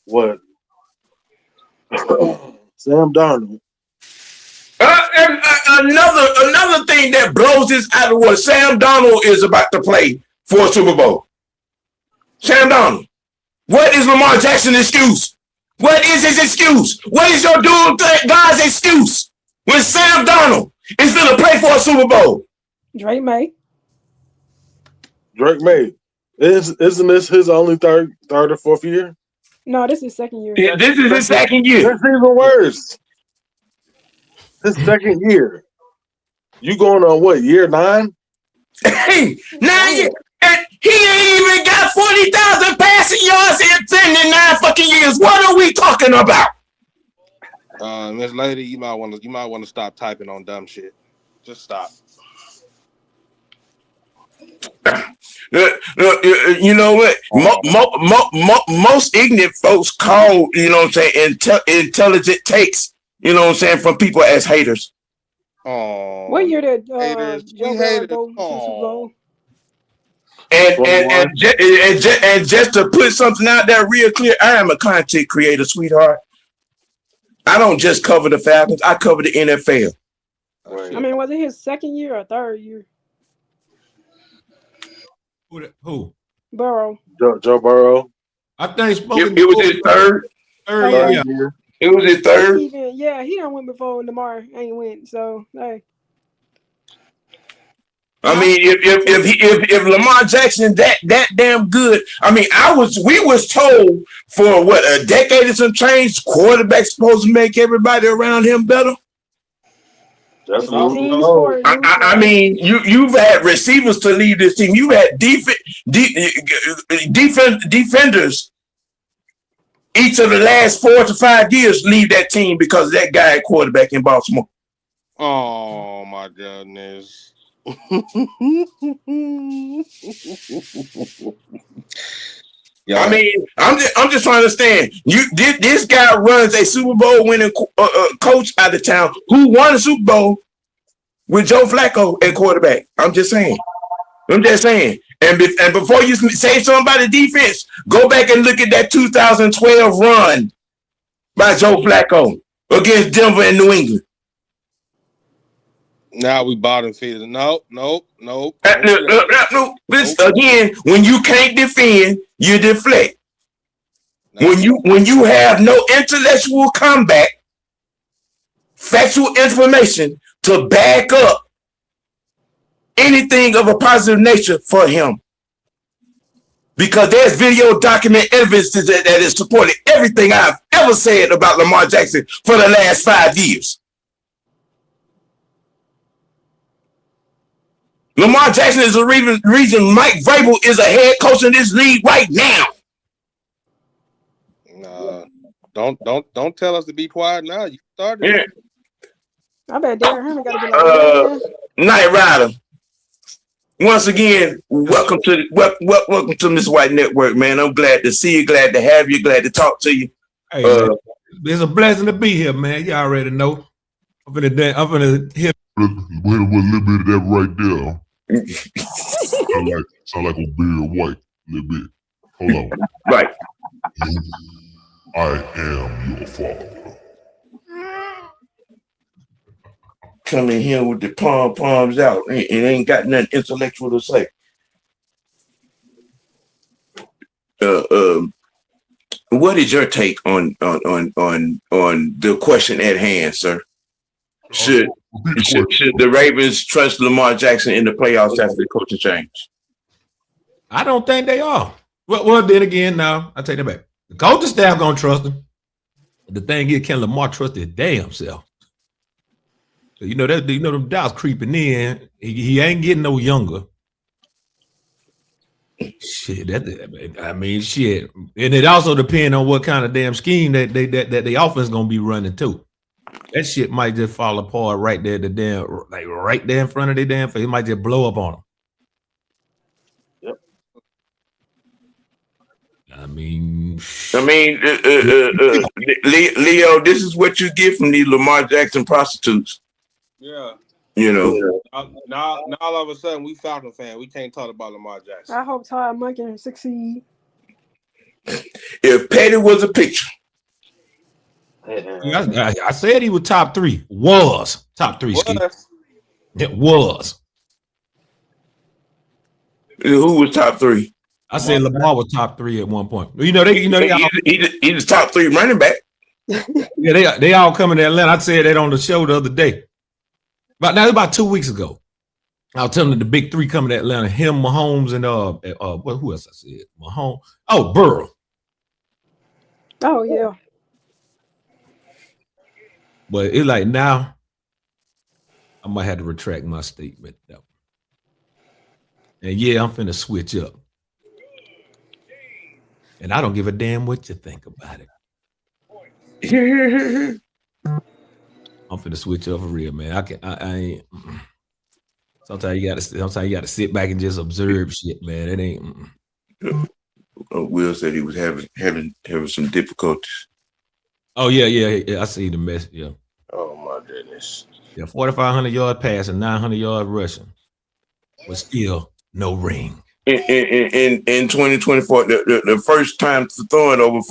what Sam Darnold. Another thing that blows this out of what Sam Darnold is about to play for a Super Bowl. Sam Darnold. What is Lamar Jackson's excuse? What is his excuse? What is your dual guy's excuse when Sam Darnold is going to play for a Super Bowl? Drake May. Isn't this his only third or fourth year? No, this is second year. Yeah, this is his second year. That's even worse. His second year. You going on what, year 9? 9 years. And he ain't even got 40,000 passing yards in 9 fucking years. What are we talking about? Miss Lady, you might want to stop typing on dumb shit. Just stop. You know what? Most ignorant folks call, you know what I'm saying, intelligent takes, you know what I'm saying, from people as haters. Oh. What year did Joe Burrow go to the Super Bowl? And just to put something out there real clear, I am a content creator, sweetheart. I don't just cover the Falcons, I cover the NFL. I mean, was it his second year or third year? Who? Burrow. Joe Burrow. I think it was his third. Year. It was his third. He done went before Lamar ain't went. So hey. I mean, if Lamar Jackson that damn good, I mean, we was told for what, a decade and some change, quarterback's supposed to make everybody around him better. I mean, you've had receivers to lead this team. You've had defenders each of the last 4 to 5 years leave that team because of that guy at quarterback in Baltimore. Oh my goodness. I mean, I'm just trying to understand. This guy runs a Super Bowl winning coach out of town who won a Super Bowl with Joe Flacco at quarterback. I'm just saying. And before you say something about the defense, go back and look at that 2012 run by Joe Flacco against Denver and New England. Now we bottom feeders. Nope. Again, when you can't defend, you deflect. When you have no intellectual comeback, factual information to back up anything of a positive nature for him, because there's video document evidence that has supported everything I've ever said about Lamar Jackson for the last 5 years. Lamar Jackson is the reason Mike Vrabel is a head coach in this league right now. Don't tell us to be quiet now. You started. Yeah. I bet Derrick Henry got to be like, Knight Rider. Once again, welcome to Miss White Network, man. I'm glad to see you, glad to have you, glad to talk to you. Hey, man, it's a blessing to be here, man. You already know. I'm gonna hit with a little bit of that right there. sound like a beard white a little bit. Hold on. Right. I am your father. Coming here with the palms out. It ain't got nothing intellectual to say. What is your take on the question at hand, sir? Should the Ravens trust Lamar Jackson in the playoffs after the coaching change? I don't think they are. Well, then again, now I take that back. The coaching staff gonna trust him. The thing is, can Lamar trust his damn self? You know them doubts creeping in. He ain't getting no younger. Shit, shit, and it also depends on what kind of damn scheme that the offense gonna be running too. That shit might just fall apart right there, right there in front of their damn face. It might just blow up on them. Yep. Leo, this is what you get from these Lamar Jackson prostitutes. Yeah. You know. Now all of a sudden we Falcon fan. We can't talk about Lamar Jackson. I hope Todd Monken succeed. If Petty was a picture. I said he was top 3. Was top 3. It was. Who was top 3? I said Lamar was top 3 at one point. He's the top 3 running back. Yeah, they all coming to Atlanta. I said that on the show the other day. About 2 weeks ago. I was telling them the big 3 coming to Atlanta. Him, Mahomes, and who else I said? Mahomes. Oh, Burrow. Oh yeah. But it's like now, I might have to retract my statement though. And yeah, I'm finna switch up. And I don't give a damn what you think about it. I'm finna switch up for real, man. I ain't. Sometimes you gotta sit back and just observe shit, man. It ain't. Will said he was having some difficulties. Oh yeah. I see the mess. Yeah. Oh my goodness. Yeah, 4,500 yard passing, 900 yard rushing, but still no ring. In 2024, the first time throwing over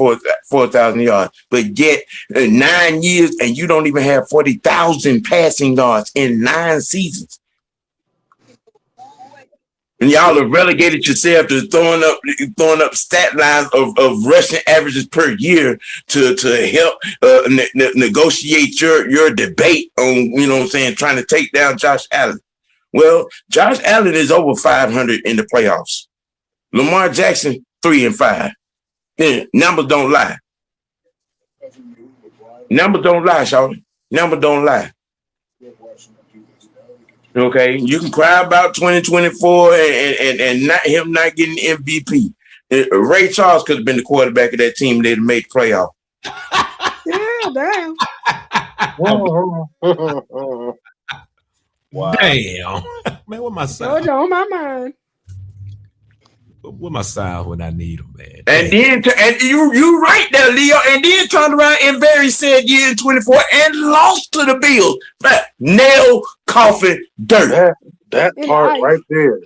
4,000 yards, but yet 9 years and you don't even have 40,000 passing yards in 9 seasons. And y'all have relegated yourself to throwing up stat lines of rushing averages per year to help negotiate your debate on, you know what I'm saying, trying to take down Josh Allen. Well, Josh Allen is over 500 in the playoffs. Lamar Jackson, 3-5. Yeah, numbers don't lie. Numbers don't lie, Shawty. Numbers don't lie. Okay, you can cry about 2024 and him not getting MVP. Ray Charles could have been the quarterback of that team. They'd have made the playoff. Yeah, damn. Wow. Damn. Man, what my side? Georgia on my mind. What my side when I need them, man? And then you right there, Leo. And then turned around and Barry said year in 24 and lost to the Bills. Nail, coffin, dirt. That part right there.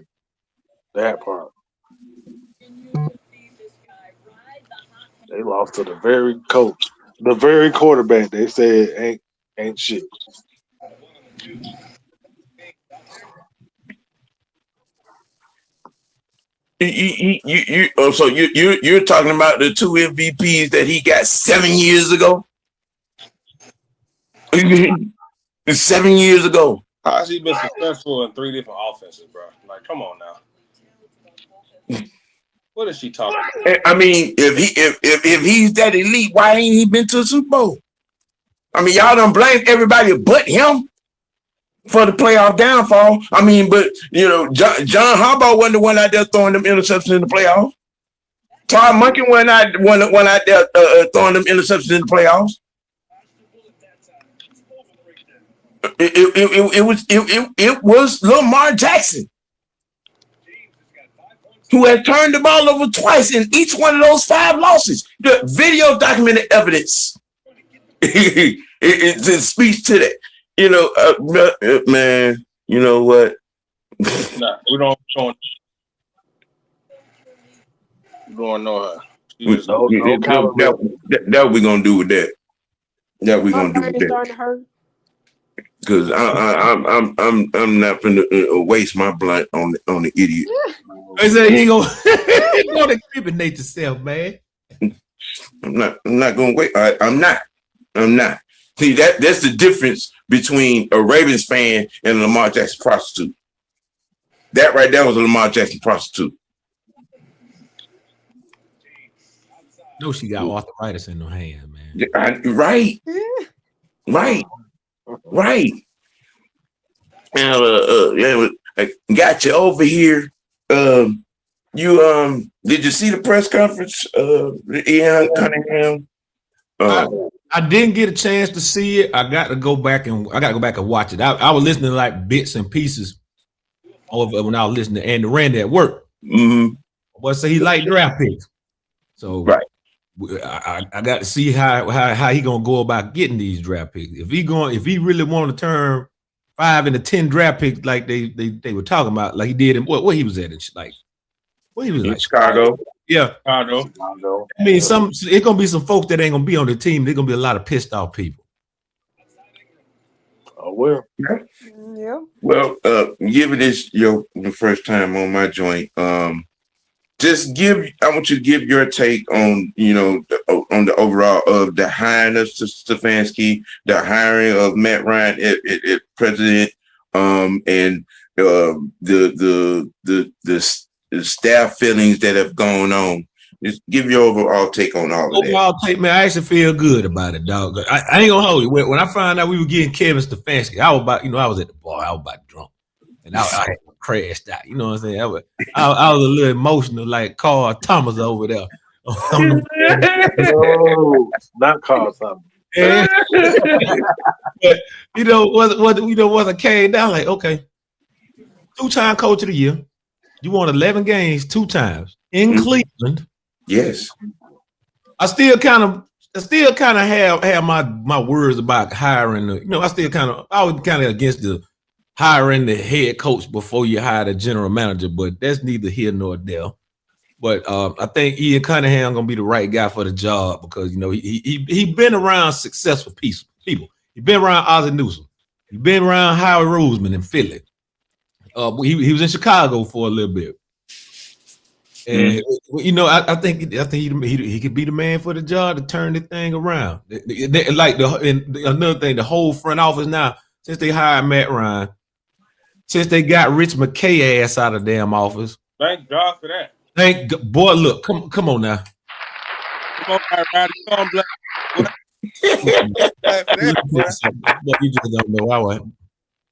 That part. They lost to the very coach, the very quarterback. They said ain't shit. So you're talking about the 2 MVPs that he got 7 years ago? 7 years ago. How has he been successful in 3 different offenses, bro? Like, come on now. What is she talking about? I mean, if he's that elite, why ain't he been to the Super Bowl? I mean, y'all don't blame everybody but him for the playoff downfall. I mean, but you know, John Harbaugh wasn't the one out there throwing them interceptions in the playoffs. Todd Monken went out there throwing them interceptions in the playoffs. It was Lamar Jackson who had turned the ball over twice in each one of those 5 losses. The video documented evidence. It speaks to that. You know, man. You know what? Nah, we don't show. We don't know her. That we gonna do with that. That we gonna do with that. Starting to hurt. Because I'm not gonna waste my blunt on the idiot. I said he gonna incriminate yourself, man. I'm not gonna wait. I'm not. See, that's the difference between a Ravens fan and a Lamar Jackson prostitute. That right there was a Lamar Jackson prostitute. No, she got arthritis in her hands, man. Right. Now, I got you over here. You did you see the press conference? Ian Cunningham. I didn't get a chance to see it. I got to go back and watch it. I was listening to like bits and pieces over when I was listening to Andy Randy at work. Mm-hmm. But so he liked draft picks. So right. I got to see how he gonna go about getting these draft picks. If he really want to turn 5 into 10 draft picks like they were talking about, like he did in what he was at, like what he was like Chicago. Yeah, Chicago. I mean, it's gonna be some folks that ain't gonna be on the team. There's gonna be a lot of pissed off people. Oh well. Yeah. Well, given this the first time on my joint, I want you to give your take on on the overall of the hiring of Stefanski, the hiring of Matt Ryan at president, and the staff feelings that have gone on. Just give your overall take on all of that. Overall take, man, I actually feel good about it, dog. I ain't gonna hold you. When I found out we were getting Kevin Stefanski, I was at the bar, I was about drunk, and I had crashed out. You know what I'm saying? I was a little emotional, like Carl Thomas over there. No, not Carl Thomas. Yeah. But once I came down, like, okay, 2-time coach of the year. You won 11 games 2 times in Cleveland. Yes. I still kind of have my words about hiring. I was kind of against the hiring the head coach before you hire the general manager, but that's neither here nor there. But I think Ian Cunningham gonna be the right guy for the job because he been around successful people. He been around Ozzie Newsome. He been around Howie Roseman in Philly. He was in Chicago for a little bit, and I think he could be the man for the job to turn the thing around. Another thing, the whole front office now, since they hired Matt Ryan, since they got Rich McKay ass out of damn office. Thank God for that. Boy, look, come on now. Come on, Rowdy. Come on, Black. You just don't know.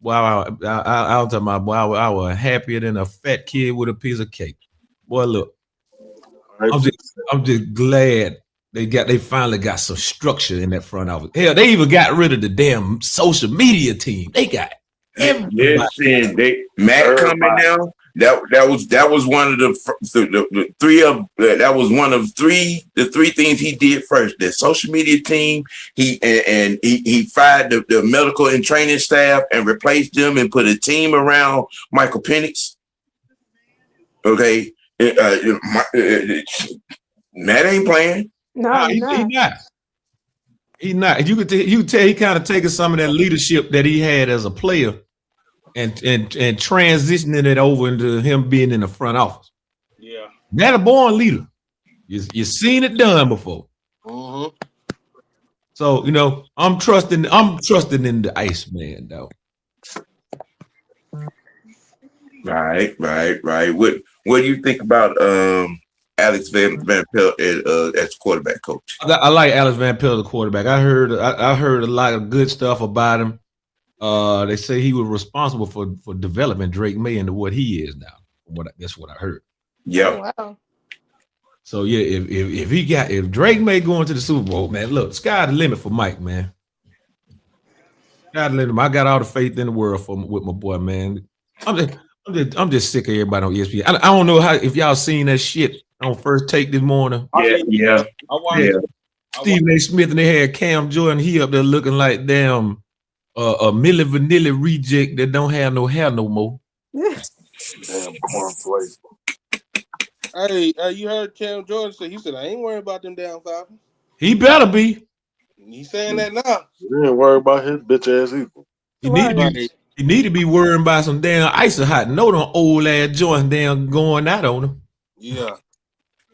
Wow, I'll tell my boy, I was happier than a fat kid with a piece of cake. Boy, look, I'm just glad they finally got some structure in that front office. Hell, they even got rid of the damn social media team. They got everybody. Yes, Matt coming now. That was one of the three of that was one of the three things he did first. The social media team, he fired the medical and training staff and replaced them and put a team around Michael Penix. Okay, Matt ain't playing. No, he's not. He's not. You could tell he kind of taking some of that leadership that he had as a player. And transitioning it over into him being in the front office. Yeah, that a born leader. You seen it done before. Mm-hmm. So I'm trusting in the Iceman though. Right. What do you think about Alex Van Pelt as quarterback coach. I like Alex Van Pelt, the quarterback. I heard a lot of good stuff about him. They say he was responsible for developing Drake May into what he is now. That's what I heard. Yeah. Oh, wow. So yeah, if Drake May going to the Super Bowl, man, look, sky the limit for Mike, man. Sky the limit. I got all the faith in the world with my boy, man. I'm just sick of everybody on ESPN. I don't know if y'all seen that shit on First Take this morning. Yeah. I watched Stephen A. Smith and they had Cam Jordan. He up there looking like damn a Milli Vanilli reject that don't have no hair no more. Damn cornflake. Hey, you heard Cam Jordan say, he said, I ain't worried about them damn Falcons. He better be. He's saying that now. You ain't worried about his bitch ass either. He need to be worrying about some damn ice hot. No, them old ass joints damn going out on him. Yeah.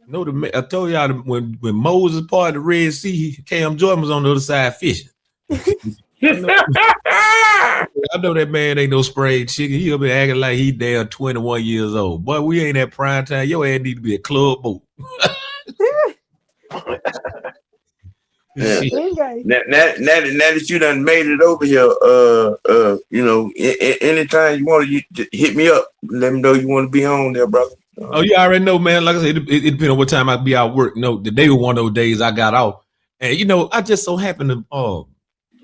No, I told y'all when Moses parted the Red Sea, Cam Jordan was on the other side fishing. I know that man ain't no sprayed chicken. He'll be acting like he damn 21 years old. Boy, we ain't at prime time. Your ass need to be a club boat. Yeah. Now that you done made it over here, anytime you want to hit me up, let me know you want to be on there, brother. Oh, you already know, man. Like I said, it depends on what time I be out work. No, the day was one of those days I got off. And, I just so happened to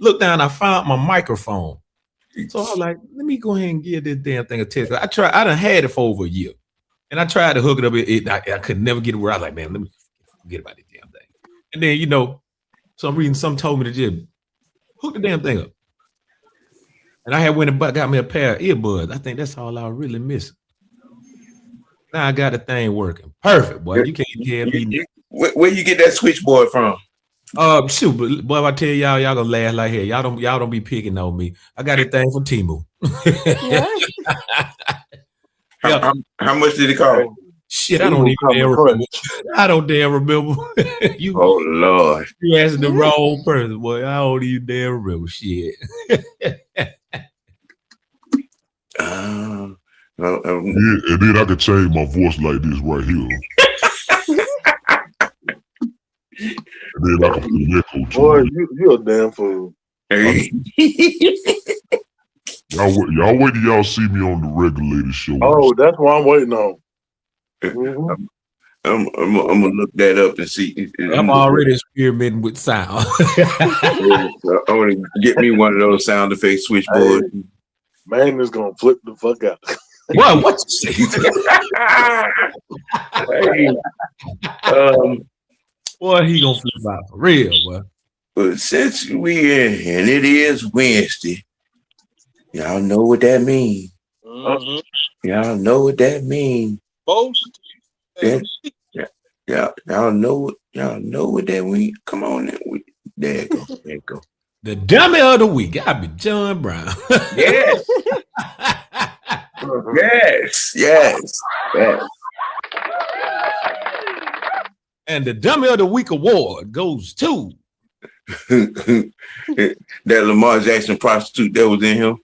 look down. I found my microphone. So I was like, let me go ahead and give this damn thing a test. I done had it for over a year. And I tried to hook it up. I could never get it where I was like, man, let me forget about this damn thing. And then, some reason some told me to just hook the damn thing up. And I had went and got me a pair of earbuds. I think that's all I was really missing. Now I got the thing working. Perfect, boy. You can't tell me. Where you get that switchboard from? Shoot, but boy, if I tell y'all gonna laugh like hell. Y'all don't be picking on me. I got a thing from Temu. How much did it cost? Shit, I don't even dare remember. I don't dare remember. Oh Lord, you asking the wrong person, boy. I don't even dare remember shit. Yeah, and then I could change my voice like this right here. And then I can put an echo to Boy, it. you a damn fool. Hey. Y'all wait till y'all see me on the regulated show. Oh, that's what I'm waiting on. Mm-hmm. I'm gonna look that up and see. I'm already experimenting with sound. I want to get me one of those sound effect switchboards. Hey, man is gonna flip the fuck out. What you say? Boy, he gonna flip out for real, boy. But since we in and it is Wednesday, y'all know what that means. Mm-hmm. Y'all know what that means. Post. Yeah, y'all know what that means. Come on, there you go. The dummy of the week. I'll be John Brown. Yes. Yes. And the dummy of the week award goes to that Lamar Jackson prostitute that was in him.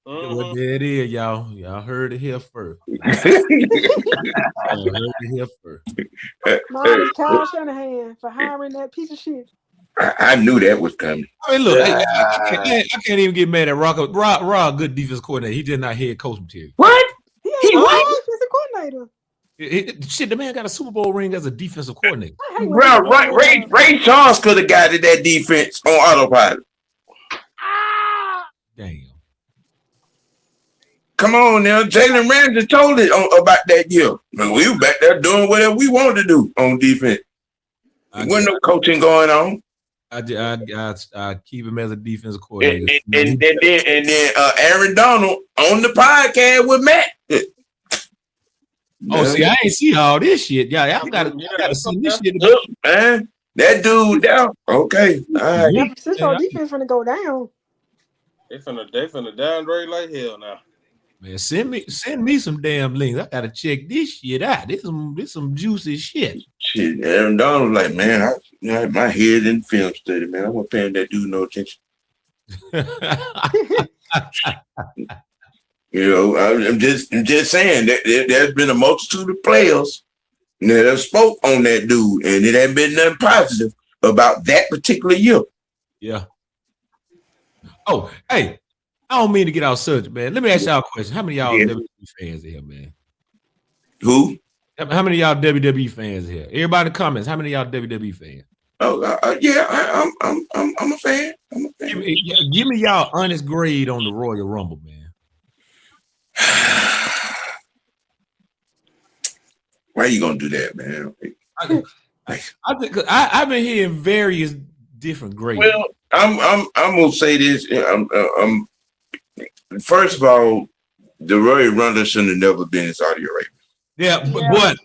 Well, there it is, y'all. Y'all heard it here first. Mine is Kyle Shanahan for hiring that piece of shit. I knew that was coming. I mean, look, I can't even get mad at Rock, good defense coordinator. He just not head coach material. What? He was defensive coordinator. Shit, the man got a Super Bowl ring as a defensive coordinator. Ray Charles could have guided that defense on autopilot. Damn. Come on now. Jalen Ramsey told it about that year. We were back there doing whatever we wanted to do on defense. There wasn't no coaching going on. I keep him as a defensive coordinator. And then Aaron Donald on the podcast with Matt. Oh, see, I ain't see all this shit. Yeah, I gotta see this shit. Man, that dude down. Okay. All right. Yeah, since our defense finna go down. They finna downgrade like hell now. Man, send me some damn links. I gotta check this shit out. This some juicy shit. Shit, Aaron Donald like, man, my head in film study, man. I'm not paying that dude no attention. I'm just saying that there's been a multitude of players that spoke on that dude, and it ain't been nothing positive about that particular year. Yeah. Oh, hey, I don't mean to get out subject, man. Let me ask y'all a question. How many of y'all WWE fans here, man? Who? How many of y'all WWE fans here? Everybody in the comments. How many of y'all WWE fans? Oh, yeah, I'm a fan. I'm a fan. Give me y'all honest grade on the Royal Rumble, man. Why are you gonna do that, man? I've been hearing various different grades. Well, I'm gonna say this. First of all, the Royal Rumble shouldn't have never been in Saudi Arabia. Yeah, but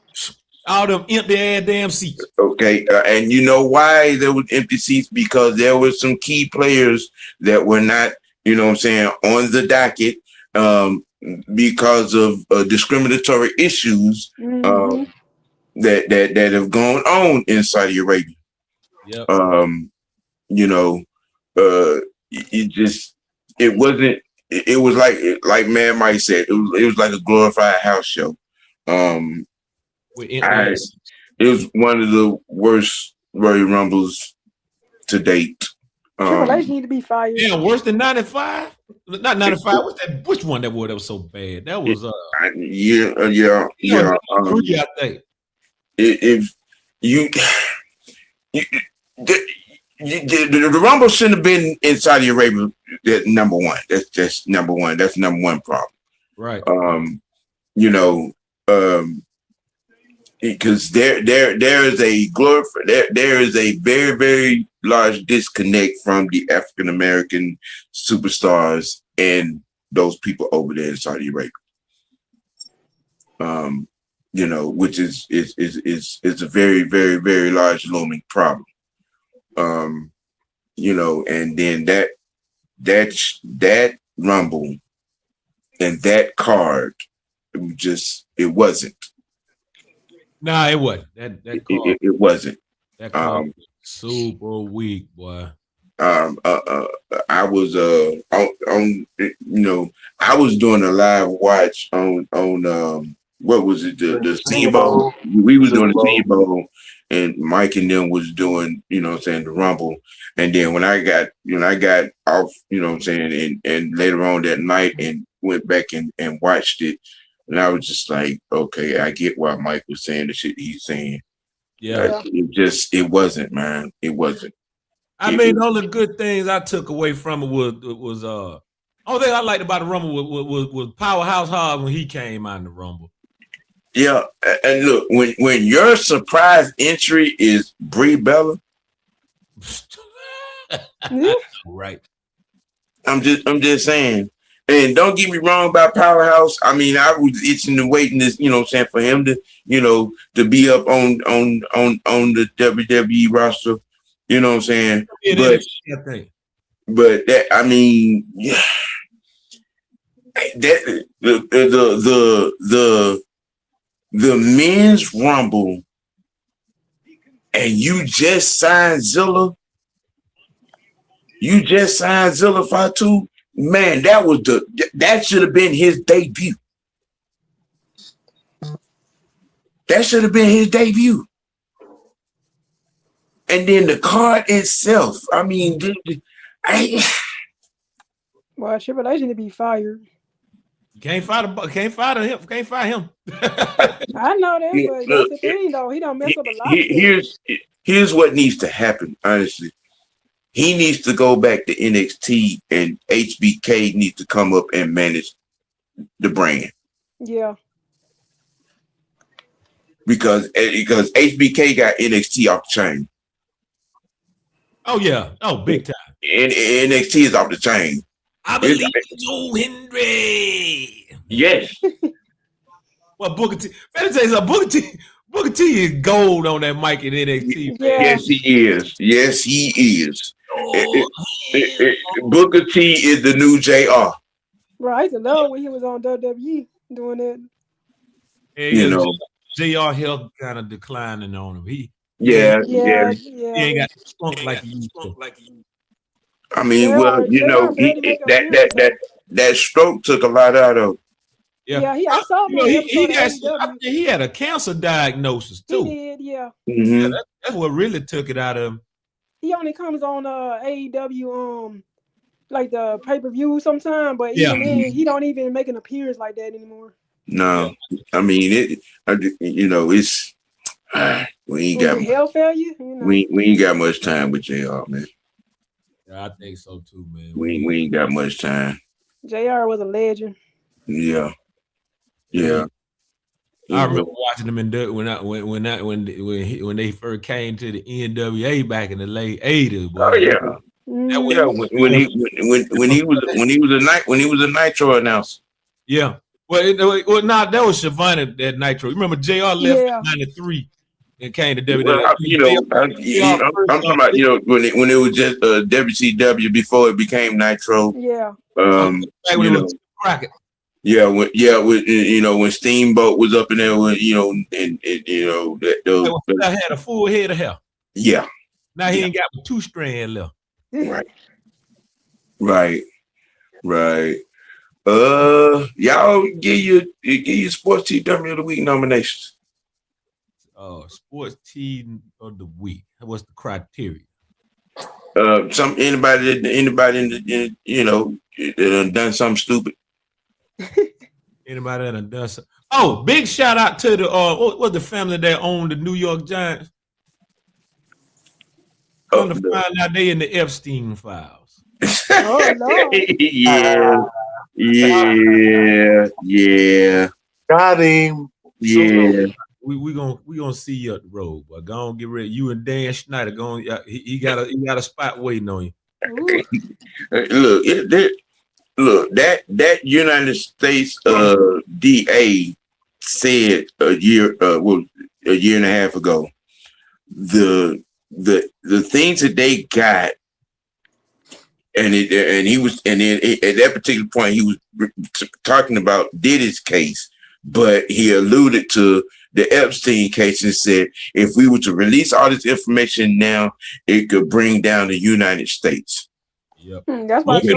all them empty ass damn seats. Okay, and you know why there was empty seats? Because there were some key players that were not, you know what I'm saying, on the docket because of discriminatory issues that have gone on in Saudi Arabia. Yeah. You know, it wasn't. It was like Man Mike said. It was like a glorified house show. It was one of the worst Royal Rumbles to date. Triple H need to be fired. Yeah, worse than 95? Not 95. What's that? Which one that was so bad? That was yeah. 3, I think. If you the Rumble shouldn't have been in Saudi Arabia. That number one. That's just number one. That's number one problem. Right. You know, because there is a there is a very, very large disconnect from the African American superstars and those people over there in Saudi Arabia. You know, which is a very, very, very large looming problem. You know, and then that Rumble and that card, it wasn't. Nah, it wasn't. That card, it wasn't. That card was super weak, boy. I was on you know, I was doing a live watch on what was it, the Senior Bowl. We was doing the Senior Bowl, and Mike and them was doing, you know what I'm saying, the Rumble. And then when I got off, you know what I'm saying, and later on that night and went back and watched it, and I was just like, okay, I get why Mike was saying the shit he's saying. Yeah. It wasn't, man. It wasn't. I mean, all the good things I took away from it was only thing I liked about the Rumble was Powerhouse Hard when he came out in the Rumble. Yeah, and look, when your surprise entry is Brie Bella, right? I'm just saying. And don't get me wrong about Powerhouse. I mean, I was itching and waiting this, you know what I'm saying, for him to, you know, to be up on the WWE roster, you know what I'm saying? But that, I mean, yeah, that the men's Rumble, and you just signed Zilla. You just signed Zilla Fatu. Man, that should have been his debut. That should have been his debut. And then the card itself. I mean, well, Triple H need to be fired. Can't fire him. Can't fire him. I know that, but that's the thing, though. He don't mess up a lot of things. Here's what needs to happen, honestly. He needs to go back to NXT, and HBK needs to come up and manage the brand. Yeah. Because HBK got NXT off the chain. Oh yeah. Oh, big time. And NXT is off the chain. I believe Joe Hendry. Yes. Well, Booker T. Let me tell you something. Booker T is gold on that mic in NXT. Yeah. Yes, he is. Yes, he is. Booker T is the new JR. Right, I used to love when he was on WWE doing that. And you know, JR health kind of declining on him. He ain't got spunk like he used to. I mean, well, you know, that stroke took a lot out of. Yeah, I saw him on the episode of I AEW. think he had a cancer diagnosis too. He did, yeah. Yeah, that's what really took it out of him. He only comes on AEW like the pay-per-view sometime, but even then he don't even make an appearance like that anymore. No, I mean it's we ain't got hell failure. We ain't got much time with JR, man. Yeah, I think so too, man. We ain't got much time. JR was a legend. Yeah. I remember watching them when they first came to the NWA back in the late '80s. Boy. Oh yeah. When he was a Nitro announcer. Yeah. Well, that was Shavana that Nitro. You remember JR left in '93 and came to WWE. Well, I'm talking about when it was just WCW before it became Nitro. Yeah. When it was Crockett. Yeah, when Steamboat was up in there, I had a full head of hair. Yeah. Now he ain't got 2 strand left. Right. Y'all give you Sports TW of the Week nominations. Sports Team of the Week. What's the criteria? Anybody that done something stupid. Anybody that done something. Oh, big shout out to the what the family that owned the New York Giants. Come to find out they in the Epstein files. Oh Lord. Yeah. Got him. Yeah. We gonna see you up the road, but go on, get ready. You and Dan Schneider going. He got a spot waiting on you. Look, that United States DA said a year and a half ago, the things that they got, and he was, and then at that particular point he was talking about Diddy's case, but he alluded to the Epstein case and said if we were to release all this information now, it could bring down the United States. Yep. That's why we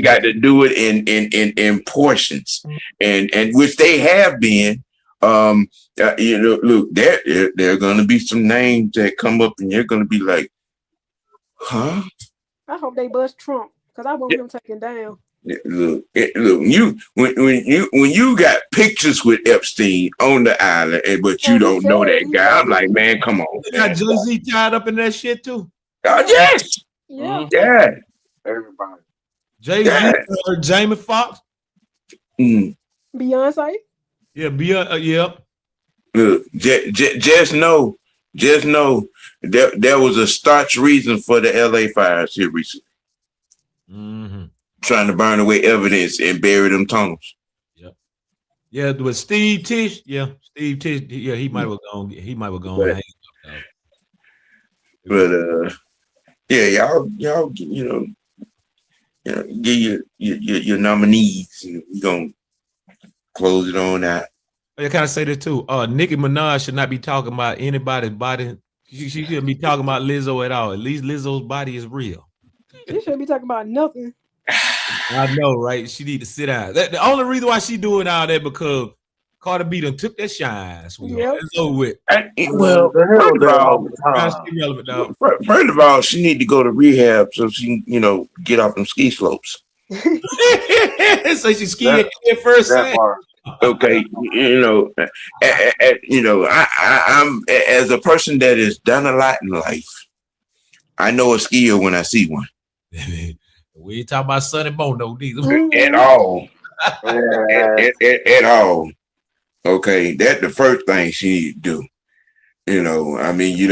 got to do it in portions, and which they have been. Look, there are going to be some names that come up, and you're going to be like, huh? I hope they bust Trump because I want him taken down. Look, when you got pictures with Epstein on the island, but you don't know that guy, I'm like, man, come on. Got Jay-Z tied up in that shit too. Oh yes. Yeah. Everybody. Jay-Z, Jamie Foxx. Beyonce. Yeah, yep. Look, just know there was a starch reason for the LA fires here recently. Trying to burn away evidence and bury them tunnels. Yep. Yeah, with Steve Tisch. Yeah, Steve Tisch. Yeah, he might have gone. He might have gone. But yeah, y'all, give your nominees. We're gonna close it on out. I kind of say this too. Nicki Minaj should not be talking about anybody's body. She shouldn't be talking about Lizzo at all. At least Lizzo's body is real. She shouldn't be talking about nothing. I know, right? She need to sit down. The only reason why she doing all that because Cardi B done took that shine. Yep. It's over with. First of all, she need to go to rehab so she can, get off them ski slopes. So she skied at first. Okay, I'm as a person that has done a lot in life. I know a skier when I see one. We ain't talking about Sonny Bono neither. At all. At all. Okay, that's the first thing she need to do. I mean, you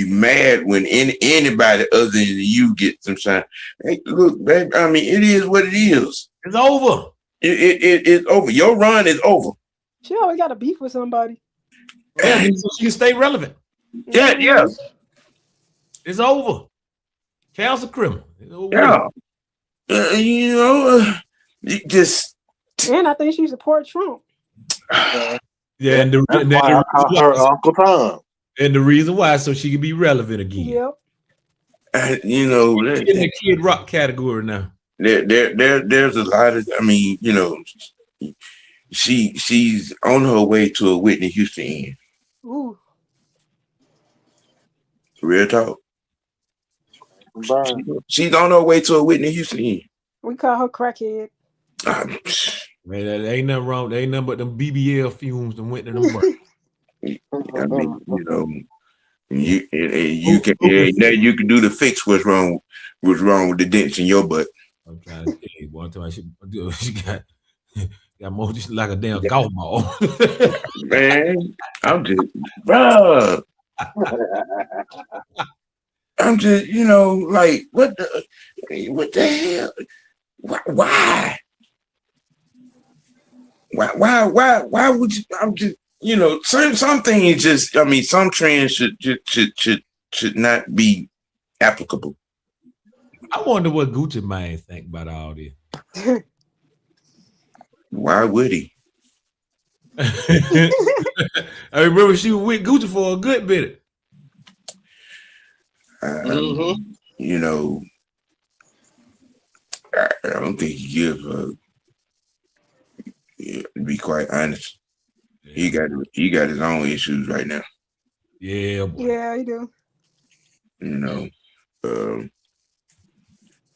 mad when anybody other than you get some shine. Hey, look, baby, I mean, it is what it is. It's over. It's over. Your run is over. She always got a beef with somebody. Yeah, so she can stay relevant. Yeah. It's over. Council criminal. Yeah. Just. And I think she supports Trump. Yeah, and I call her Uncle Tom. And the reason why, so she can be relevant again. Yep. In the Kid Rock category now. there's a lot of. I mean, you know, she's on her way to a Whitney Houston end. Ooh. Real talk. Burn. She's on her way to a Whitney Houston end. We call her crackhead. Man, there ain't nothing wrong. There ain't nothing but them BBL fumes that went to them burn. I mean, you know, you can now you can do the fix what's wrong with the dents in your butt. I'm trying to tell you, one time she got more just like a damn golf ball. Man, I'm just, bruh. I'm just, you know, like what the hell? Why? Why would you? I'm just, you know, some things just. I mean, some trends should not be applicable. I wonder what Gucci Mane think about all this. Why would he? I remember she was with Gucci for a good bit. You know, I don't think he gives a. Yeah, to be quite honest, he got his own issues right now. Yeah, boy. Yeah, he do. You know,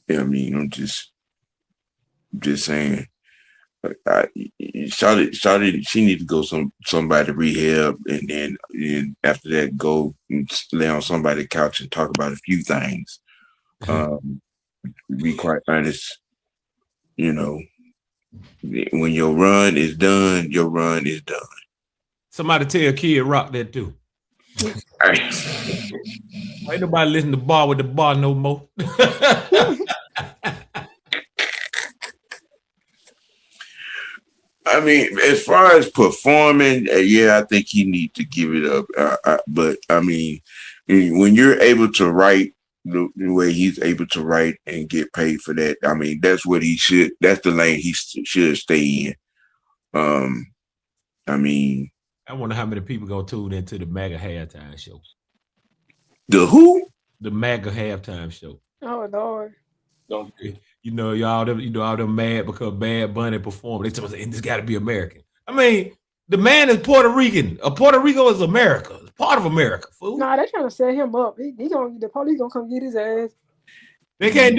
yeah, I mean, I'm just saying. Shawty, she need to go somebody rehab, and then after that, go and lay on somebody's couch and talk about a few things. To be quite honest, you know, when your run is done, your run is done. Somebody tell Kid Rock that too. Ain't nobody listen to Bar with the Bar no more. I mean, as far as performing, yeah, I think he need to give it up. But I mean, when you're able to write the way he's able to write and get paid for that, I mean, that's what he should. That's the lane he should stay in. I mean, I wonder how many people gonna tune into the MAGA halftime show. The who? The MAGA halftime show. Oh Lord. Don't you know all them mad because Bad Bunny performed. They told us this got to be American. I mean, the man is Puerto Rican. Puerto Rico is America. It's part of America, fool. Nah, they trying to set him up. The police gonna come get his ass. They can't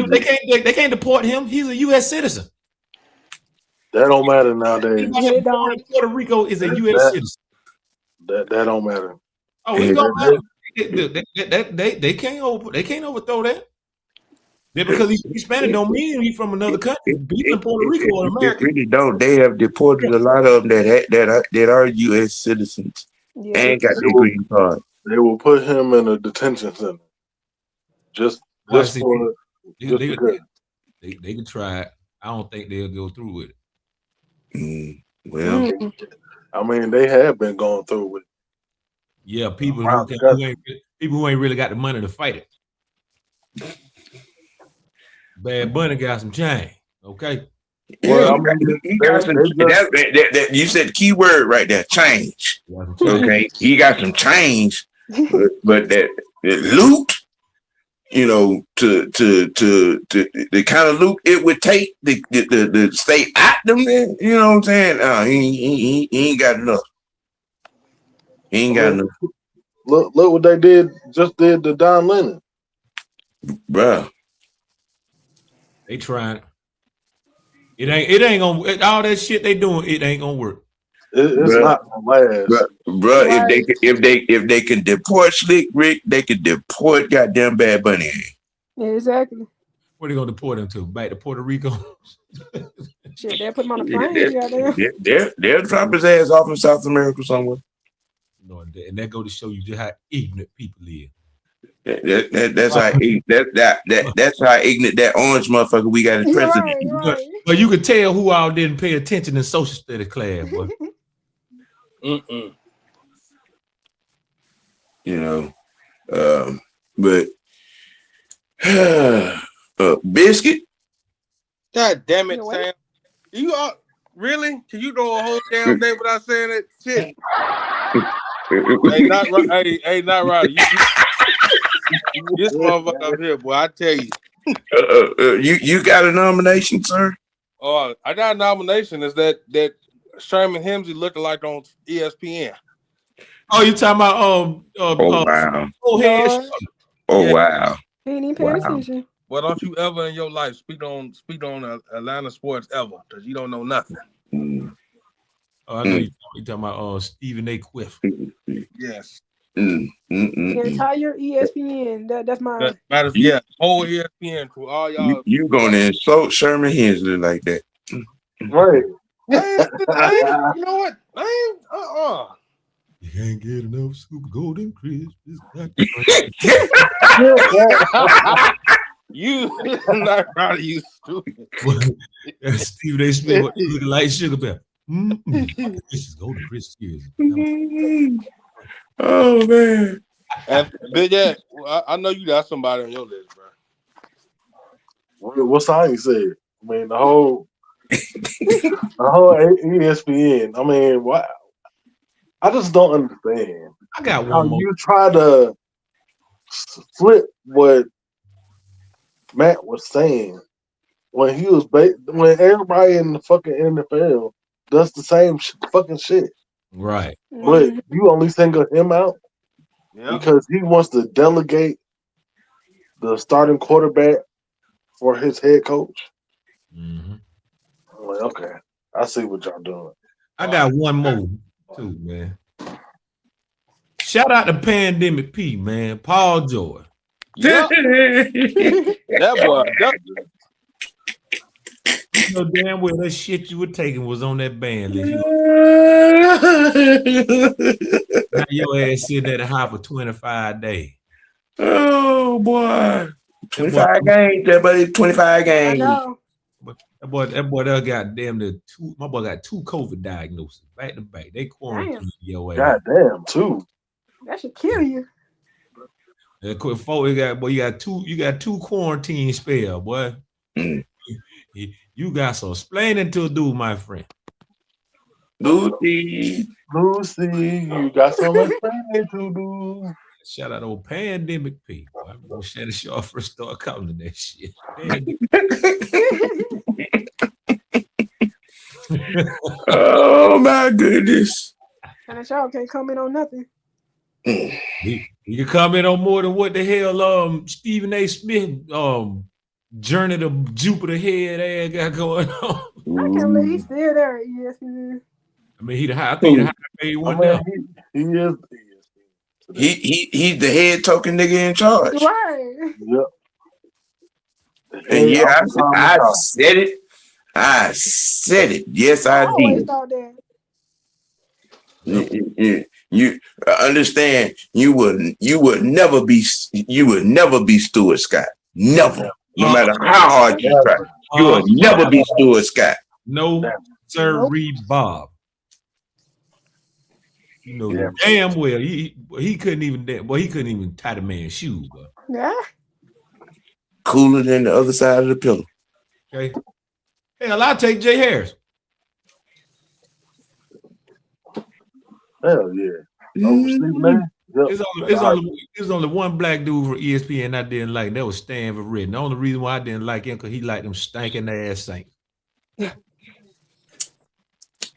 deport him. He's a U.S. citizen. That don't matter nowadays. Puerto Rico is a U.S. citizen. That don't matter. Oh, it don't matter. They can't overthrow that. Because he's Spanish don't mean he's from another country. He's from Puerto Rico or America. Really don't. They have deported a lot of them that are U.S. citizens and got their green card. They will put him in a detention center. Just for they can try it. I don't think they'll go through with it. Well, I mean, they have been going through with it. Yeah, people who ain't really got the money to fight it. Bad Bunny got some change, okay? Well, I mean, he got some, you said the key word right there, change. Okay, he got some change, but that loot, you know, to the kind of loot it would take to stay at them there, you know what I'm saying? He ain't got enough. He ain't got enough. Look what they did to Don Lennon. Bruh. They trying. It ain't gonna all that shit they doing. It ain't gonna work. It's not gonna last, bro. If they can deport Slick Rick, they can deport goddamn Bad Bunny. Yeah, exactly. Where they gonna deport him to? Back to Puerto Rico? Shit, they put him on a plane. They'll drop his ass off in South America somewhere. No, and that go to show you just how ignorant people live. That's how ignorant that orange motherfucker we got as president. Right. But you could tell who all didn't pay attention in social studies class, boy. You know, but Biscuit. God damn it, Sam! You all really? Can you go a whole damn day without saying that shit? Hey, not right. This motherfucker up here, boy. I tell you. You got a nomination, sir? Oh, I got a nomination. Is that Sherman Hemsley looking like on ESPN? Oh, you talking about Oh wow! head? Oh Yeah. wow! He ain't even paying Wow. attention. Well, don't you ever in your life speak on Atlanta sports ever, because you don't know nothing. Mm. Oh, I know you talking about Stephen A. Quiff. Yes. The entire ESPN. That's my. Yeah, whole ESPN to all y'all. You gonna insult Sherman Hensley like that? Right. You know what? I ain't. You can't get enough Super Golden Crisp. You not proud of you, stupid. Stephen A. Smith looking like Sugar Bear. This is Golden Crisp. Oh man! And Big Ed, I know you got somebody on your list, bro. What song said? I mean, the whole ESPN. I mean, what? I just don't understand. I got how one more. you try to flip what Matt was saying when he was when everybody in the fucking NFL does the same fucking shit. Right. But you only single him out because he wants to delegate the starting quarterback for his head coach. I'm like, okay, I see what y'all doing. I got one more too, man. Shout out to Pandemic P, man. Paul George. Yep. That boy. You know damn well that shit you were taking was on that band list. Now your ass sitting at the house for 25 days. Oh boy. 25 games, everybody. 25 games. I know. That boy that got damn my boy got 2 COVID diagnoses back to back. They quarantined your ass. God damn, 2. That should kill you. You got 2 quarantine spell, boy. You got some explaining to do, my friend. Lucy, you got some explaining to do. Shout out to old Pandemic P. Boy. I'm gonna Shannon Shaw first start coming to that shit. Oh my goodness. And y'all can't comment on nothing. You can comment on more than what the hell Stephen A. Smith Journey to Jupiter head ass got going on. I can't believe he's still there at ESPN. I mean, I think he the high paid one now. He is. He's the head token nigga in charge. Right. Yep. And yeah, I said it. I said it. Yes, I always did. thought that. You understand? You would never be Stuart Scott. Never. No matter how hard you try, you will never be Stuart Scott. No, sir, Bob. You know damn well he couldn't even tie the man's shoes. Bro. Yeah. Cooler than the other side of the pillow. Okay. Hell, I'll take Jay Harris. Hell yeah. There's only one black dude for ESPN I didn't like. That was Stanford Ridden. The only reason why I didn't like him because he liked them stinking ass Saints.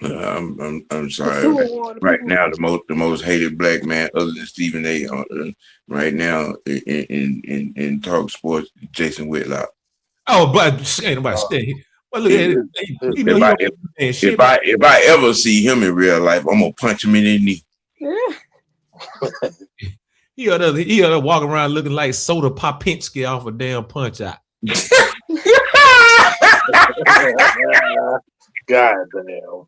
I'm sorry. Right now, the most hated black man other than Stephen A. Right now in talk sports, Jason Whitlock. Oh, but ain't nobody staying. Well, look at it. If I ever see him in real life, I'm gonna punch him in the knee. Yeah. He ought to walk around looking like Soda Popinski off a damn Punch Out. God damn.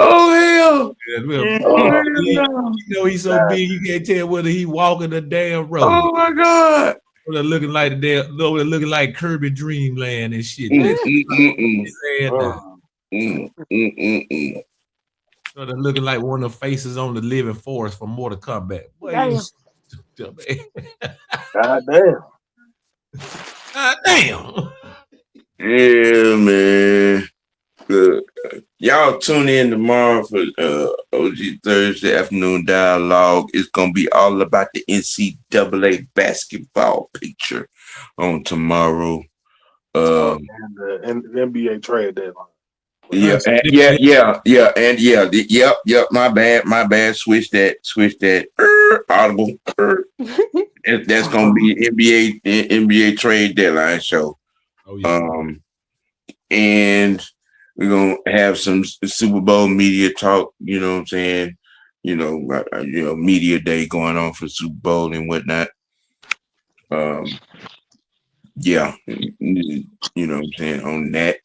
Oh hell! You know he's so big you can't tell whether he walking the damn road. Oh my god! Looking like Kirby Dreamland and shit. Looking like one of the faces on the Living Forest from Mortal Kombat. God damn. God damn. Yeah, man. Good. Y'all tune in tomorrow for OG Thursday afternoon dialogue. It's gonna be all about the NCAA basketball picture on tomorrow. And the NBA trade deadline. Yeah, yep. My bad. Switch that. Audible. That's gonna be NBA trade deadline show. Oh yeah. And we're gonna have some Super Bowl media talk. You know what I'm saying? Media day going on for Super Bowl and whatnot. Yeah, you know what I'm saying on that.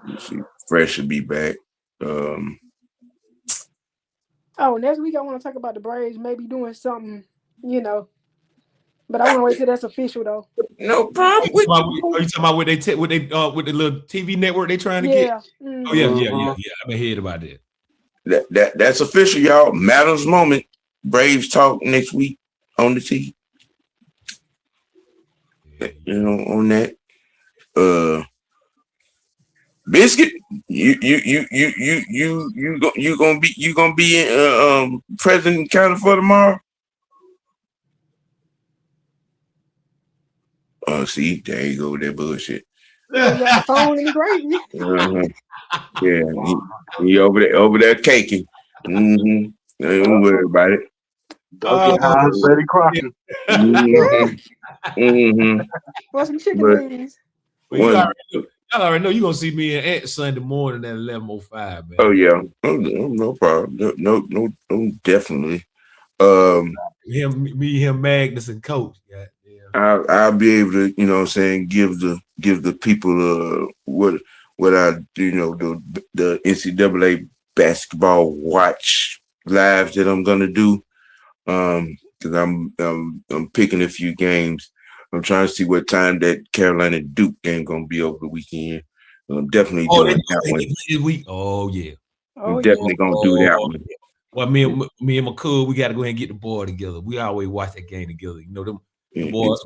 Let's see, Fresh will be back. Next week I want to talk about the Braves maybe doing something, but I want to wait till that's official though. No problem. Are you talking about with the little TV network they trying to get? Mm-hmm. Oh yeah. I've been hearing about that. That's official, y'all. Matters moment. Braves talk next week on the TV. On that. Biscuit, you gonna be in President County for tomorrow? Oh, see, there you go with that bullshit. Yeah, phone and gravy. Yeah, he over there caking. Mm-hmm. Don't worry about it. Duncan Hines, Betty Crocker. Want some chicken wings? Y'all already know you're gonna see me and Aunt Sunday morning at 11:05, man. Oh yeah, no problem. No, definitely. Him, Magnus, and Coach. Yeah. I'll be able to, give the people what I the NCAA basketball watch lives that I'm gonna do. Because I'm picking a few games. I'm trying to see what time that Carolina Duke game gonna be over the weekend. I'm definitely doing that one. Oh yeah. I'm definitely gonna do that one. Well, me and McCool, we got to go ahead and get the board together. We always watch that game together. Them boys.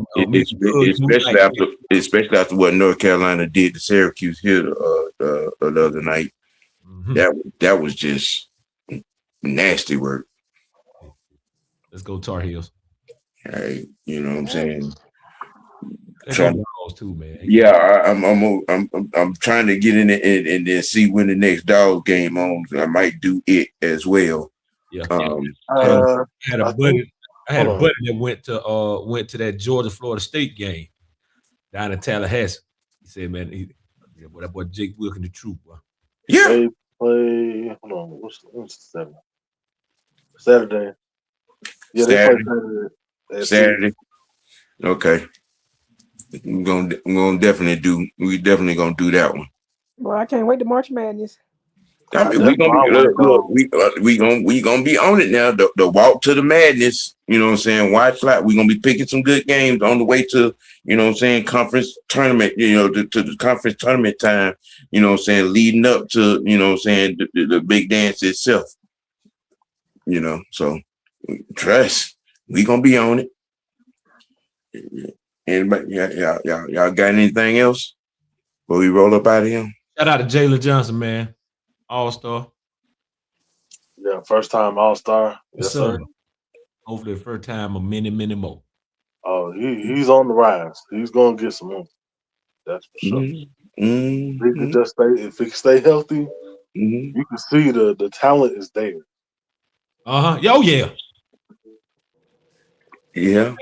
Especially after what North Carolina did to Syracuse here the other night. Mm-hmm. That was just nasty work. Let's go Tar Heels. Hey, you know what I'm saying? Too, man. Yeah, I'm trying to get in it and then see when the next dog game on. I might do it as well. Yeah. I had a buddy that went to that Georgia Florida State game down in Tallahassee. He said, "Man, that boy Jake Wilkin the truth, bro." Yeah. They play. Hold on. What's Saturday? Yeah, Saturday. They play Saturday. Okay. We're gonna definitely gonna do that one. Well, I can't wait to March Madness. I mean, we gonna be on it now. The walk to the madness. You know what I'm saying? Watch like we're gonna be picking some good games on the way to, conference tournament. To the conference tournament time. You know what I'm saying? Leading up to, the big dance itself. So trust we gonna be on it. Anybody? Y'all got anything else? Before we roll up out of here? Shout out to Jalen Johnson, man. All-star. Yeah, first time All-star. Yes, sir. Hopefully the first time of many, many more. Oh, he's on the rise. He's gonna get some more. That's for sure. Mm-hmm. He can just if he can stay healthy, you can see the talent is there. Oh yeah. Yeah.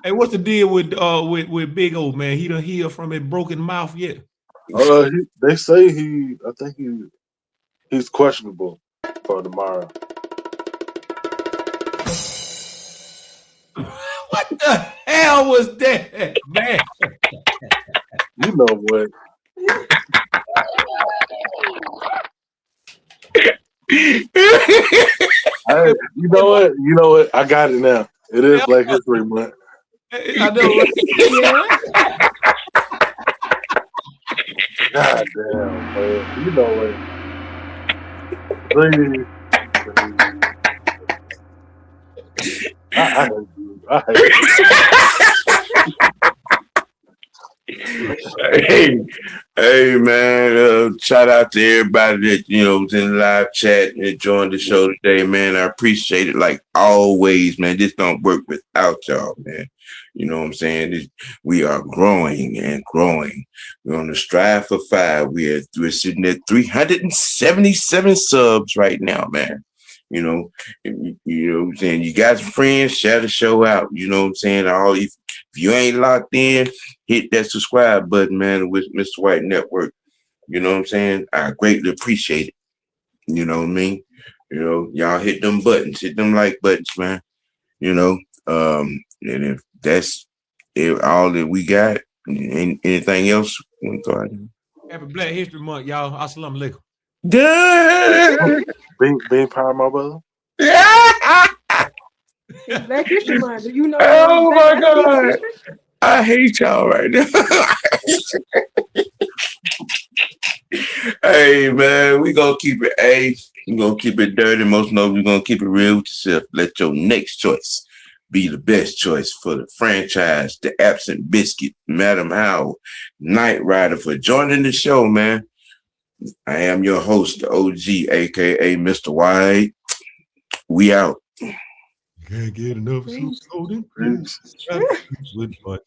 Hey, what's the deal with Big O, man? He done healed from his broken mouth yet? They say he's questionable for tomorrow. What the hell was that, man? You know what? Hey, you know what? I got it now. It is Black History Month. I know. God damn, man. You know what? Please. I hate you. Hey man, shout out to everybody that was in the live chat and joined the show today, man. I appreciate it like always, man. This don't work without y'all, man. You know what I'm saying? We are growing and growing. We're on the strive for 5. We're sitting at 377 subs right now, man. You know what I'm saying? You got some friends, share the show out. You know what I'm saying? If you ain't locked in, hit that subscribe button, man, with Mr. White Network. You know what I'm saying? I greatly appreciate it. You know what I mean? Y'all hit them buttons, hit them like buttons, man. And if that's all that we got, anything else? Happy Black History Month, y'all. Assalamu alaikum. Being proud, my brother. It's Black History Month. Do you know? Oh my God. I hate y'all right now. Hey man, we gonna keep it we gonna keep it dirty. Most of we gonna keep it real with yourself. Let your next choice be the best choice for the franchise, the absent biscuit, Madam Howell, Knight Rider, for joining the show, man. I am your host, the OG, aka Mr. White. We out. Can't get enough golden with much.